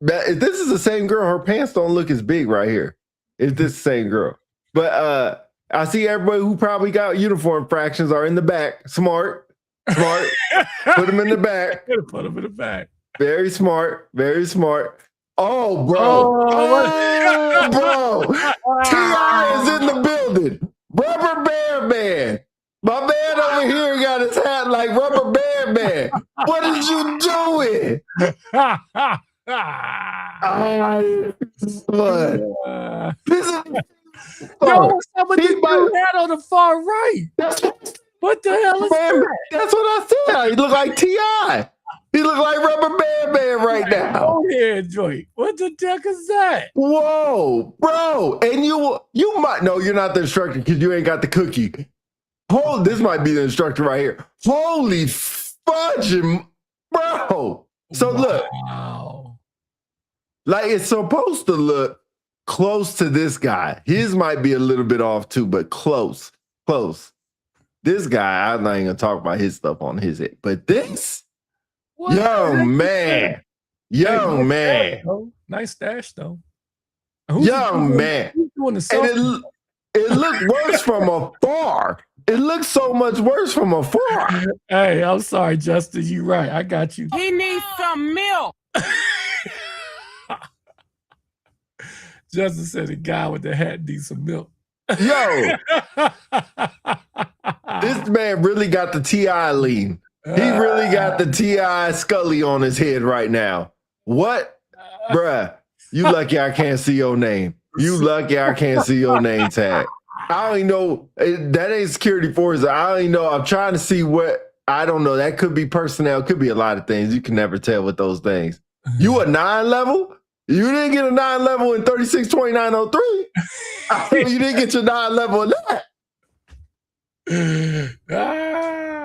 B: If this is the same girl, her pants don't look as big right here. If this is the same girl. But I see everybody who probably got uniform fractions are in the back. Smart. Put them in the back.
C: Put them in the back.
B: Very smart. Oh, bro. Bro. T.I. is in the building. Rubber Band Man. My man over here got his hat like Rubber Band Man. What is you doing? What? This is...
C: Yo, what's up with this hat on the far right? What the hell is that?
B: That's what I said. He look like T.I. He look like Rubber Band Man right now.
C: Go ahead, Joy. What the heck is that?
B: Whoa, bro. And you might know you're not the instructor because you ain't got the cookie. This might be the instructor right here. Holy fudging, bro. So look. Like it's supposed to look close to this guy. His might be a little bit off too, but close. This guy, I'm not even gonna talk about his stuff on his head, but this young man.
C: Nice stash though.
B: Young man. And it looked worse from afar. It looks so much worse from afar.
C: Hey, I'm sorry, Justin. You right. I got you.
F: He needs some milk.
C: Justin said the guy with the hat needs some milk.
B: Yo, this man really got the T.I. lean. He really got the T.I. Scully on his head right now. What? Bruh, you lucky I can't see your name. You lucky I can't see your name tag. I don't even know. That ain't security forces. I don't even know. I'm trying to see what. I don't know. That could be personnel. Could be a lot of things. You can never tell with those things. You a 9 level? You didn't get a 9 level in 362903. I know you didn't get your 9 level in that.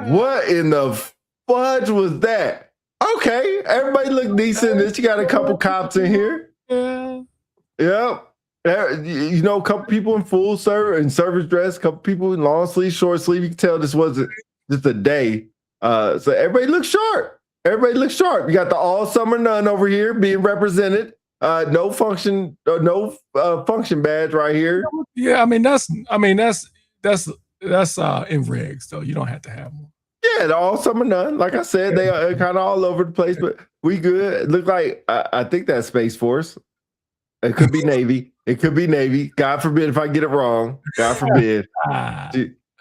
B: What in the fudge was that? Okay, everybody look decent. You got a couple cops in here.
C: Yeah.
B: Yep. You know, a couple people in full service dress, a couple people in long sleeve, short sleeve. You can tell this wasn't just a day. So everybody looks sharp. Everybody looks sharp. You got the all summer none over here being represented. No function badge right here.
C: Yeah, I mean that's in regs though. You don't have to have one.
B: Yeah, the all summer none. Like I said, they are kind of all over the place, but we good. It look like I think that's Space Force. It could be Navy. It could be Navy. God forbid if I get it wrong. God forbid.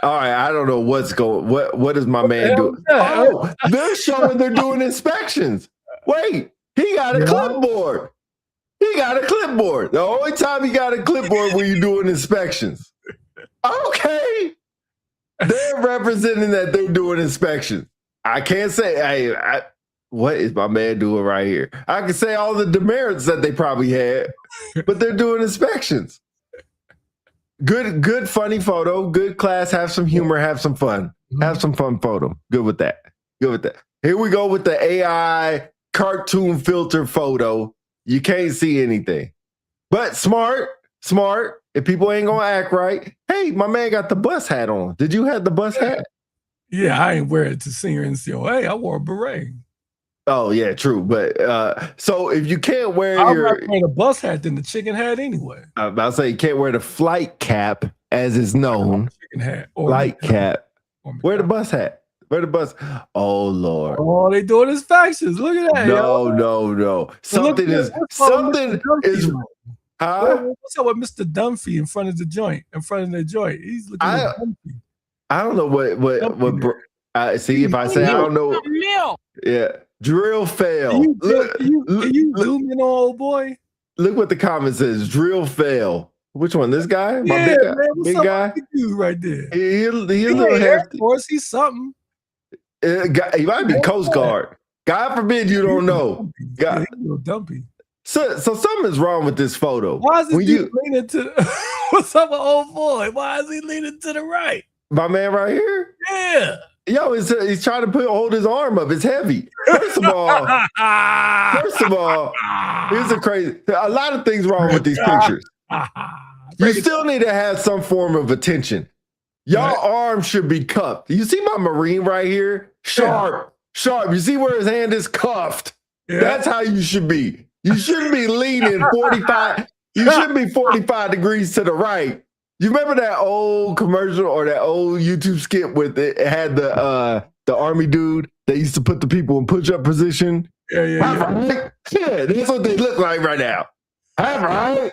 B: All right, I don't know what's going. What is my man doing? Oh, they're showing they're doing inspections. Wait, he got a clipboard. He got a clipboard. The only time he got a clipboard when you're doing inspections. Okay, they're representing that they're doing inspections. I can't say. Hey, what is my man doing right here? I can say all the demerits that they probably had, but they're doing inspections. Good, funny photo. Good class. Have some humor. Have some fun. Have some fun photo. Good with that. Good with that. Here we go with the AI cartoon filter photo. You can't see anything, but smart. If people ain't gonna act right, hey, my man got the bus hat on. Did you have the bus hat?
C: Yeah, I ain't wear it to senior NCOA. I wore a beret.
B: Oh yeah, true. But so if you can't wear
C: I'd rather wear the bus hat than the chicken hat anyway.
B: I'm about to say you can't wear the flight cap as is known.
C: Chicken hat.
B: Flight cap. Wear the bus hat. Wear the bus. Oh Lord.
C: Oh, they doing inspections. Look at that.
B: No. Something is. Huh?
C: What's up with Mr. Dunphy in front of the joint? He's looking Dunphy.
B: I don't know what see if I say I don't know. Yeah. Drill fail.
C: Can you zoom in on old boy?
B: Look what the comment says. Drill fail. Which one? This guy? My big guy?
C: Dude right there.
B: He a little hefty.
C: Of course, he's something.
B: He might be Coast Guard. God forbid you don't know.
C: God. He's a little dumpy.
B: So something's wrong with this photo.
C: Why is he leaning to what's up with old boy? Why is he leaning to the right?
B: My man right here?
C: Yeah.
B: Yo, he's trying to hold his arm up. It's heavy. First of all, here's a lot of things wrong with these pictures. You still need to have some form of attention. Y'all arms should be cuffed. You see my Marine right here? Sharp. You see where his hand is cuffed? Yeah. That's how you should be. You shouldn't be leaning 45. You shouldn't be 45 degrees to the right. You remember that old commercial or that old YouTube skit with it had the army dude that used to put the people in push-up position? Yeah, that's what they look like right now. Right?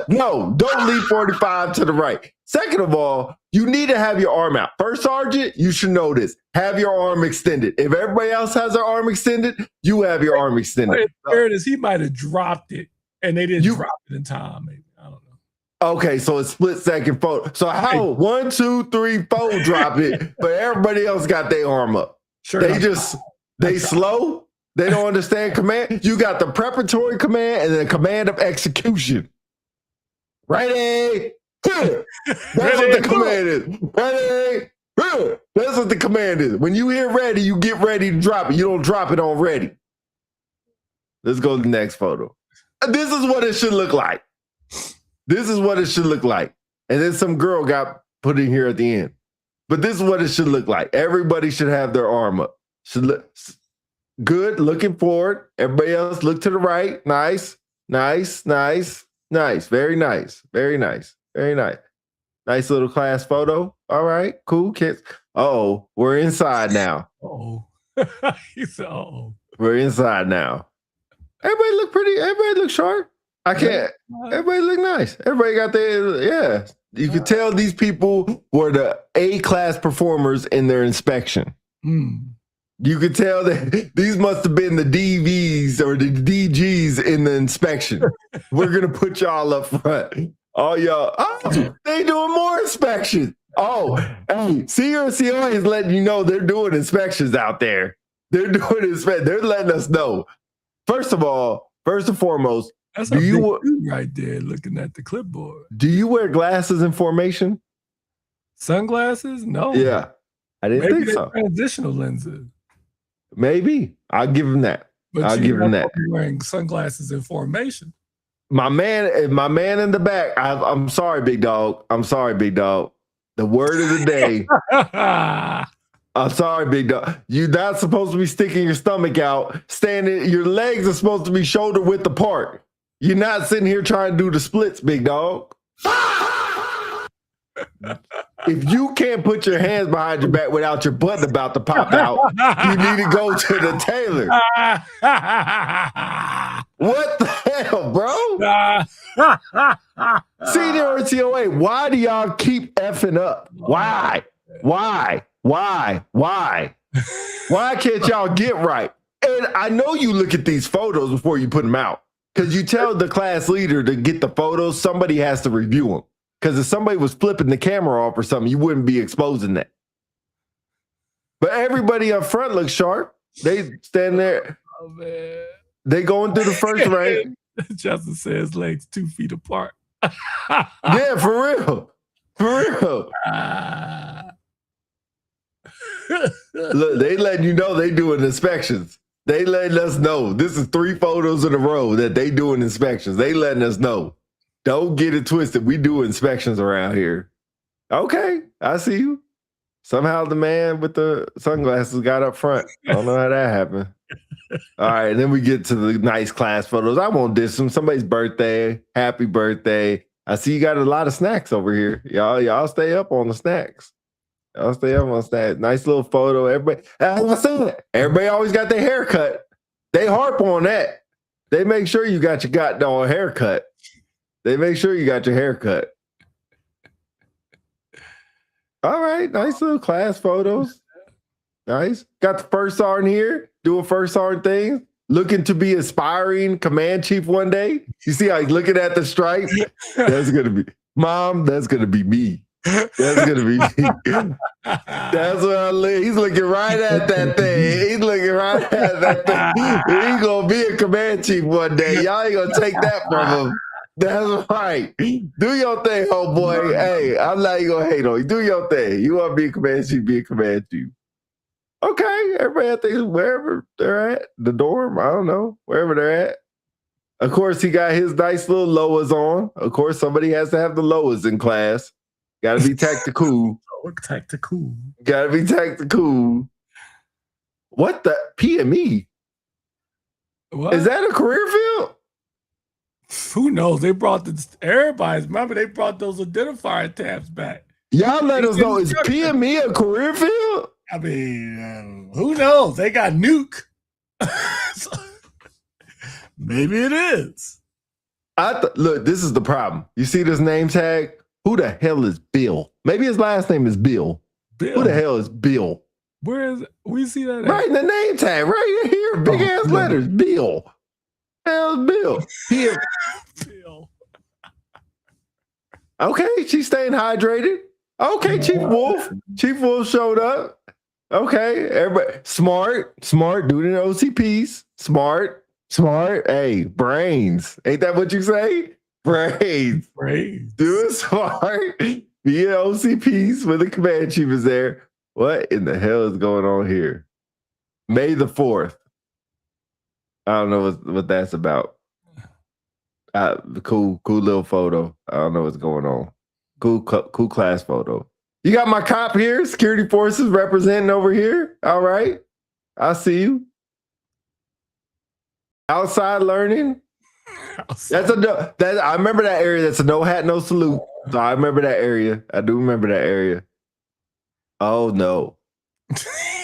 B: No, don't leave 45 to the right. Second of all, you need to have your arm out. First sergeant, you should know this. Have your arm extended. If everybody else has their arm extended, you have your arm extended.
C: Fairness, he might have dropped it, and they didn't drop it in time. Maybe I don't know.
B: Okay, so it's split second photo. So how 1, 2, 3, 4 drop it, but everybody else got their arm up. Sure, they slow. They don't understand command. You got the preparatory command and then the command of execution. Ready? That's what the command is. Ready? That's what the command is. When you hear ready, you get ready to drop it. You don't drop it on ready. Let's go to the next photo. This is what it should look like. And then some girl got put in here at the end. But this is what it should look like. Everybody should have their arm up. Should look good, looking forward. Everybody else look to the right. Nice. Very nice. Nice little class photo. All right, cool, kids. We're inside now.
C: He said,
B: we're inside now. Everybody look pretty. Everybody look sharp. I can't. Everybody look nice. Everybody got their, You could tell these people were the A-class performers in their inspection. You could tell that these must have been the DVs or the DGs in the inspection. We're going to put y'all up front. They doing more inspections. Hey, CRCO is letting you know they're doing inspections out there. They're letting us know. First and foremost,
C: That's
B: Do
C: a big
B: you
C: dude right there looking at the clipboard.
B: do you wear glasses in formation?
C: Sunglasses? No.
B: Yeah, I didn't
C: Maybe
B: think
C: they're
B: so.
C: transitional lenses.
B: Maybe I'll give him that.
C: But
B: I'll
C: you're
B: give him
C: not
B: that.
C: gonna be wearing sunglasses in formation.
B: My man in the back. I'm sorry, big dog. I'm sorry, big dog. The word of the day. I'm sorry, big dog. You're not supposed to be sticking your stomach out. Standing, your legs are supposed to be shoulder width apart. You're not sitting here trying to do the splits, big dog. If you can't put your hands behind your back without your butt about to pop out, you need to go to the tailor. What the hell, bro? Senior RTOA, why do y'all keep effing up? Why? Why can't y'all get right? And I know you look at these photos before you put them out, because you tell the class leader to get the photos. Somebody has to review them, because if somebody was flipping the camera off or something, you wouldn't be exposing that. But everybody up front looks sharp. They stand there.
C: Oh, man.
B: They going through the first rank.
C: Justin says legs 2 feet apart.
B: Yeah, for real. Look, they letting you know they doing inspections. They letting us know. This is 3 photos in a row that they doing inspections. They letting us know. Don't get it twisted. We do inspections around here. Okay, I see you. Somehow the man with the sunglasses got up front. I don't know how that happened. All right, and then we get to the nice class photos. I won't diss them. Somebody's birthday. Happy birthday. I see you got a lot of snacks over here. Y'all stay up on the snacks. Y'all stay up on snacks. Nice little photo. Everybody, as I said, everybody always got their hair cut. They harp on that. They make sure you got your goddamn haircut. They make sure you got your haircut. All right, nice little class photos. Nice. Got the first sergeant here doing first sergeant things. Looking to be aspiring command chief one day. You see how he's looking at the stripe? That's gonna be Mom. That's gonna be me. That's gonna be me. That's what I live. He's looking right at that thing. He's looking right at that thing. He's gonna be a command chief one day. Y'all ain't gonna take that from him. That's right. Do your thing, homeboy. Hey, I'm not even gonna hate on you. Do your thing. You want to be a command chief, be a command chief. Okay, everybody thinks wherever they're at, the dorm, I don't know, wherever they're at. Of course, he got his nice little lowers on. Of course, somebody has to have the lowers in class. Got to be tactical.
C: Tactical.
B: Got to be tactical. What the PME?
C: What?
B: Is that a career field?
C: Who knows? They brought everybody's. Remember, they brought those identifier tabs back.
B: Y'all let us know. Is PME a career field?
C: I mean, who knows? They got nuke. So, maybe it is.
B: Look, this is the problem. You see this name tag? Who the hell is Bill? Maybe his last name is Bill. Who the hell is Bill?
C: Where is it? We see that
B: right in the name tag, right here, big ass letters. Bill. Hell's Bill.
C: Bill.
B: Okay, she's staying hydrated. Okay, Chief Wolf. Chief Wolf showed up. Okay, everybody smart, doing the OCPs. Smart. Hey, brains. Ain't that what you say? Brains. Do it smart. Be an OCPs when the command chief is there. What in the hell is going on here? May the 4th. I don't know what that's about. Cool little photo. I don't know what's going on. Cool class photo. You got my cop here, security forces representing over here. All right. I see you. Outside learning. I remember that area. That's a no hat, no salute. So I remember that area. I do remember that area. Oh no.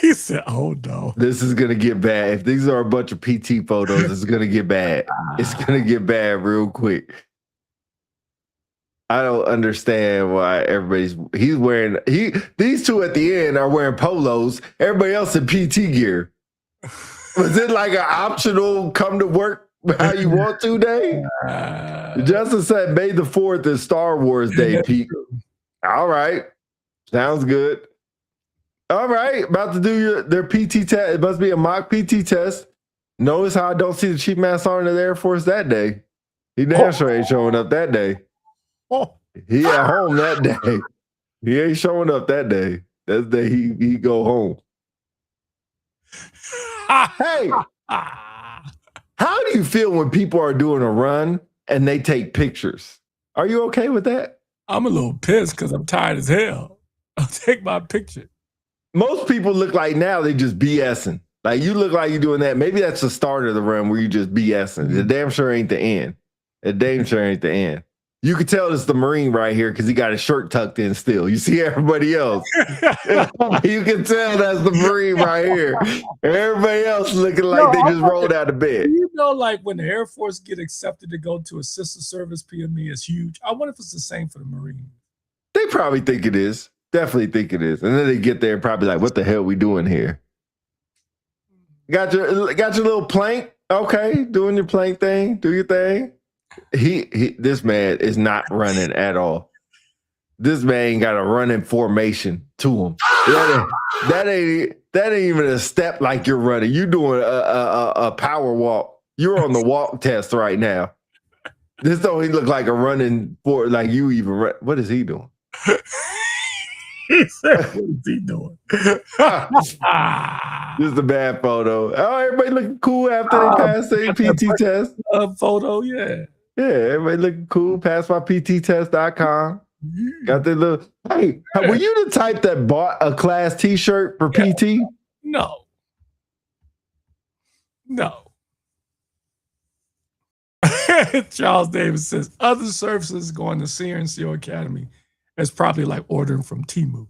C: He said, oh no.
B: This is gonna get bad. If these are a bunch of PT photos, it's gonna get bad. It's gonna get bad real quick. I don't understand why these two at the end are wearing polos, everybody else in PT gear. Was it like an optional come to work how you want to day? Justin said May the 4th is Star Wars Day, Pete. All right. Sounds good. All right. About to do their PT test. It must be a mock PT test. Notice how I don't see the Chief Master Sergeant of the Air Force that day. He damn sure ain't showing up that day. He at home that day. He ain't showing up that day. That's the day he go home. Hey, how do you feel when people are doing a run and they take pictures? Are you okay with that?
C: I'm a little pissed because I'm tired as hell. I'll take my picture.
B: Most people look like now they just BSing. Like you look like you're doing that. Maybe that's the start of the run where you just BSing. The damn sure ain't the end. It damn sure ain't the end. You can tell it's the Marine right here because he got his shirt tucked in still. You see everybody else. You can tell that's the Marine right here. Everybody else looking like they just rolled out of bed.
C: You know, like when the Air Force get accepted to go to a sister service PME, it's huge. I wonder if it's the same for the Marines.
B: They probably think it is. Definitely think it is. And then they get there and probably like, what the hell we doing here? Got your little plank? Okay, doing your plank thing. Do your thing. This man is not running at all. This man ain't got a running formation to him. That ain't even a step like you're running. You doing a power walk. You're on the walk test right now. This don't even look like a running for like you even run. What is he doing?
C: He said, what is he doing?
B: This is a bad photo. Oh, everybody looking cool after they pass their PT test.
C: Photo, yeah.
B: Yeah, everybody looking cool. Pass my PTtest.com. Got their little. Hey, were you the type that bought a class T-shirt for PT?
C: No. Charles Davis says other services going to CNCO Academy is probably like ordering from Temu.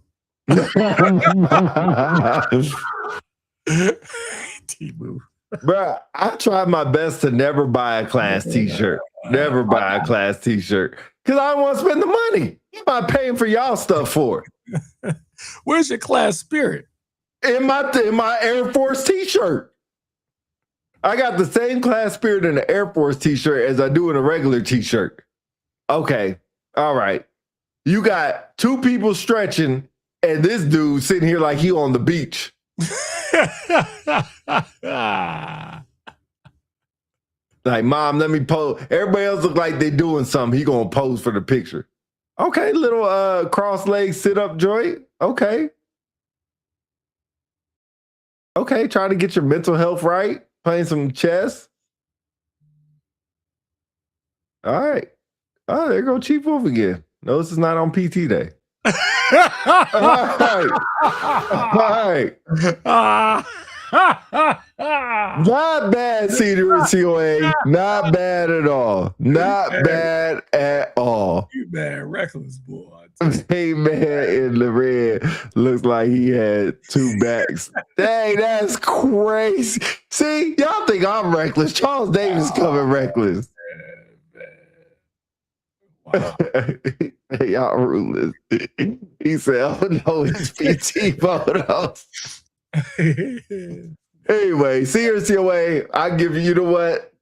C: Temu.
B: Bro, I tried my best to never buy a class T-shirt. Never buy a class T-shirt. Because I don't want to spend the money. I'm not paying for y'all stuff for it.
C: Where's your class spirit?
B: In my Air Force T-shirt. I got the same class spirit in the Air Force T-shirt as I do in a regular T-shirt. Okay. All right. You got two people stretching and this dude sitting here like he on the beach. Like, Mom, let me pose. Everybody else look like they doing something. He gonna pose for the picture. Okay, little cross-leg sit-up joint. Okay, trying to get your mental health right. Playing some chess. All right. Oh, there go Chief Wolf again. No, this is not on PT day. All right. Not bad, Cedar and COA. Not bad at all. Not bad at all.
C: You bad, reckless boy.
B: Hey, man in the red looks like he had two backs. Dang, that's crazy. See, y'all think I'm reckless. Charles Davis coming reckless.
C: Wow.
B: Hey, y'all ruthless. He said, oh no, it's PT photos. Anyway, CRCOA, I give you the what?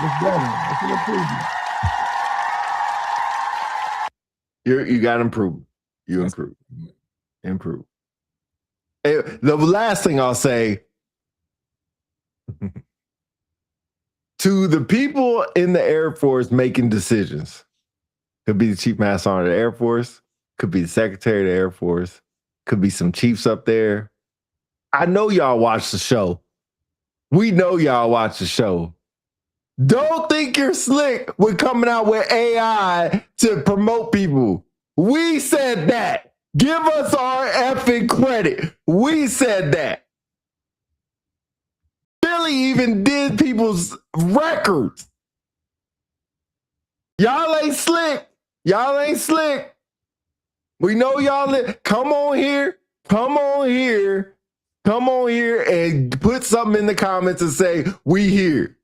C: Look better. That's an improvement.
B: You got improvement. You improve. Improve. Hey, the last thing I'll say to the people in the Air Force making decisions, could be the Chief Master Sergeant of the Air Force, could be the Secretary of the Air Force, could be some chiefs up there. I know y'all watch the show. We know y'all watch the show. Don't think you're slick with coming out with AI to promote people. We said that. Give us our effing credit. We said that. Billy even did people's records. Y'all ain't slick. Y'all ain't slick. We know y'all. Come on here and put something in the comments and say, we here.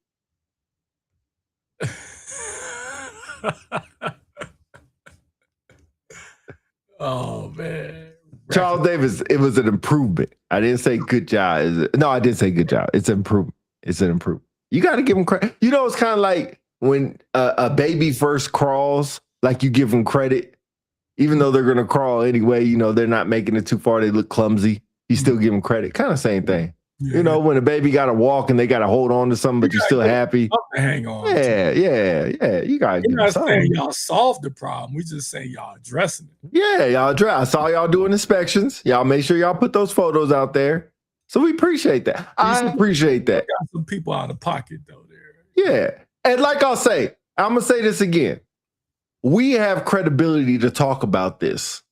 C: Oh, man.
B: Charles Davis, it was an improvement. I didn't say good job. No, I did say good job. It's an improvement. It's an improvement. You got to give them credit. You know, it's kind of like when a baby first crawls, like you give them credit, even though they're going to crawl anyway. You know, they're not making it too far. They look clumsy. You still give them credit. Kind of same thing.
C: Yeah.
B: You know, when a baby got to walk and they got to hold on to something, but you're still happy.
C: Hang on.
B: Yeah. You got to
C: We're
B: give them
C: not
B: something.
C: saying y'all solved the problem. We just saying y'all addressing it.
B: Yeah, y'all. I saw y'all doing inspections. Y'all make sure y'all put those photos out there. So we appreciate that. I appreciate that.
C: Got some people out of pocket though there.
B: Yeah. And like I'll say, I'm going to say this again. We have credibility to talk about this.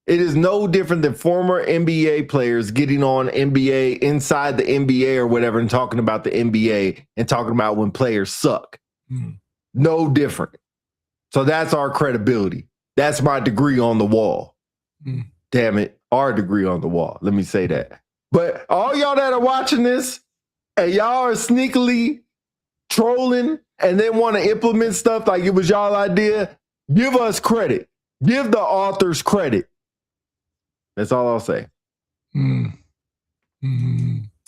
B: It is no different than former NBA players getting on NBA, inside the NBA or whatever, and talking about the NBA and talking about when players suck. No different. So that's our credibility. That's my degree on the wall. Damn it. Our degree on the wall. Let me say that. But all y'all that are watching this and y'all are sneakily trolling and then want to implement stuff like it was y'all idea, give us credit. Give the authors credit. That's all I'll say.
C: I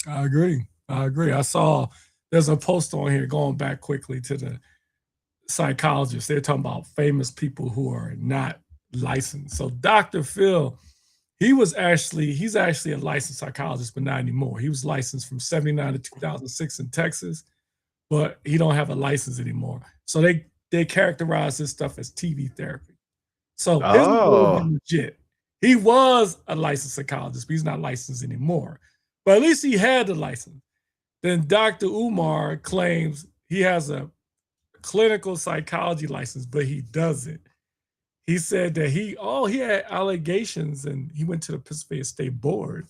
C: agree. I saw there's a post on here going back quickly to the psychologists. They're talking about famous people who are not licensed. So Dr. Phil, he's actually a licensed psychologist, but not anymore. He was licensed from 79 to 2006 in Texas, but he don't have a license anymore. So they characterize this stuff as TV therapy. So this is legit. He was a licensed psychologist, but he's not licensed anymore. But at least he had the license. Then Dr. Umar claims he has a clinical psychology license, but he doesn't. He said that he had allegations, and he went to the Pennsylvania State Board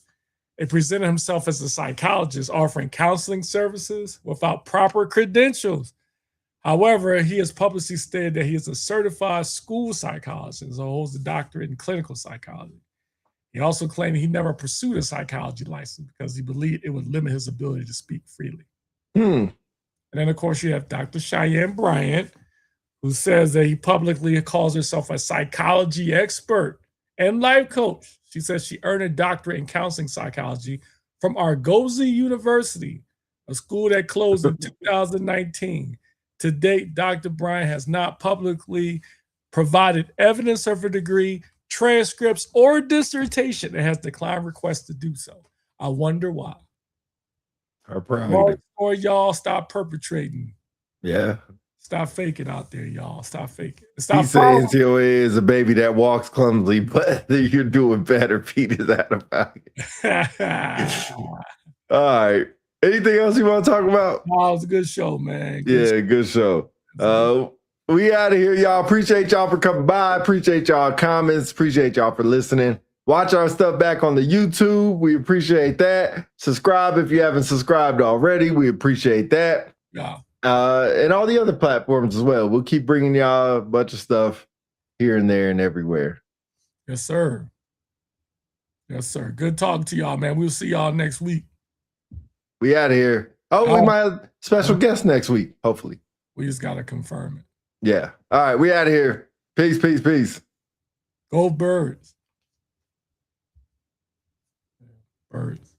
C: and presented himself as a psychologist offering counseling services without proper credentials. However, he has publicly stated that he is a certified school psychologist and holds a doctorate in clinical psychology. He also claimed he never pursued a psychology license because he believed it would limit his ability to speak freely. And then, of course, you have Dr. Cheyenne Bryant, who says that he publicly calls herself a psychology expert and life coach. She says she earned a doctorate in counseling psychology from Argosy University, a school that closed in 2019. To date, Dr. Bryant has not publicly provided evidence of her degree, transcripts, or dissertation, and has declined requests to do so. I wonder why. Or y'all stop perpetrating.
B: Yeah.
C: Stop faking out there, y'all. Stop faking.
B: He says NCOA is a baby that walks clumsily, but you're doing better. Pete is out of pocket. All right. Anything else you want to talk about?
C: Oh, it was a good show, man.
B: Good show. We out of here, y'all. Appreciate y'all for coming by. Appreciate y'all comments. Appreciate y'all for listening. Watch our stuff back on the YouTube. We appreciate that. Subscribe if you haven't subscribed already. We appreciate that.
C: Yeah.
B: And all the other platforms as well. We'll keep bringing y'all a bunch of stuff here and there and everywhere.
C: Yes, sir. Yes, sir. Good talking to y'all, man. We'll see y'all next week.
B: We out of here. Oh, we might have special guests next week, hopefully.
C: We just got to confirm it.
B: Yeah. All right. We out of here. Peace, peace, peace.
C: Go Birds. Birds.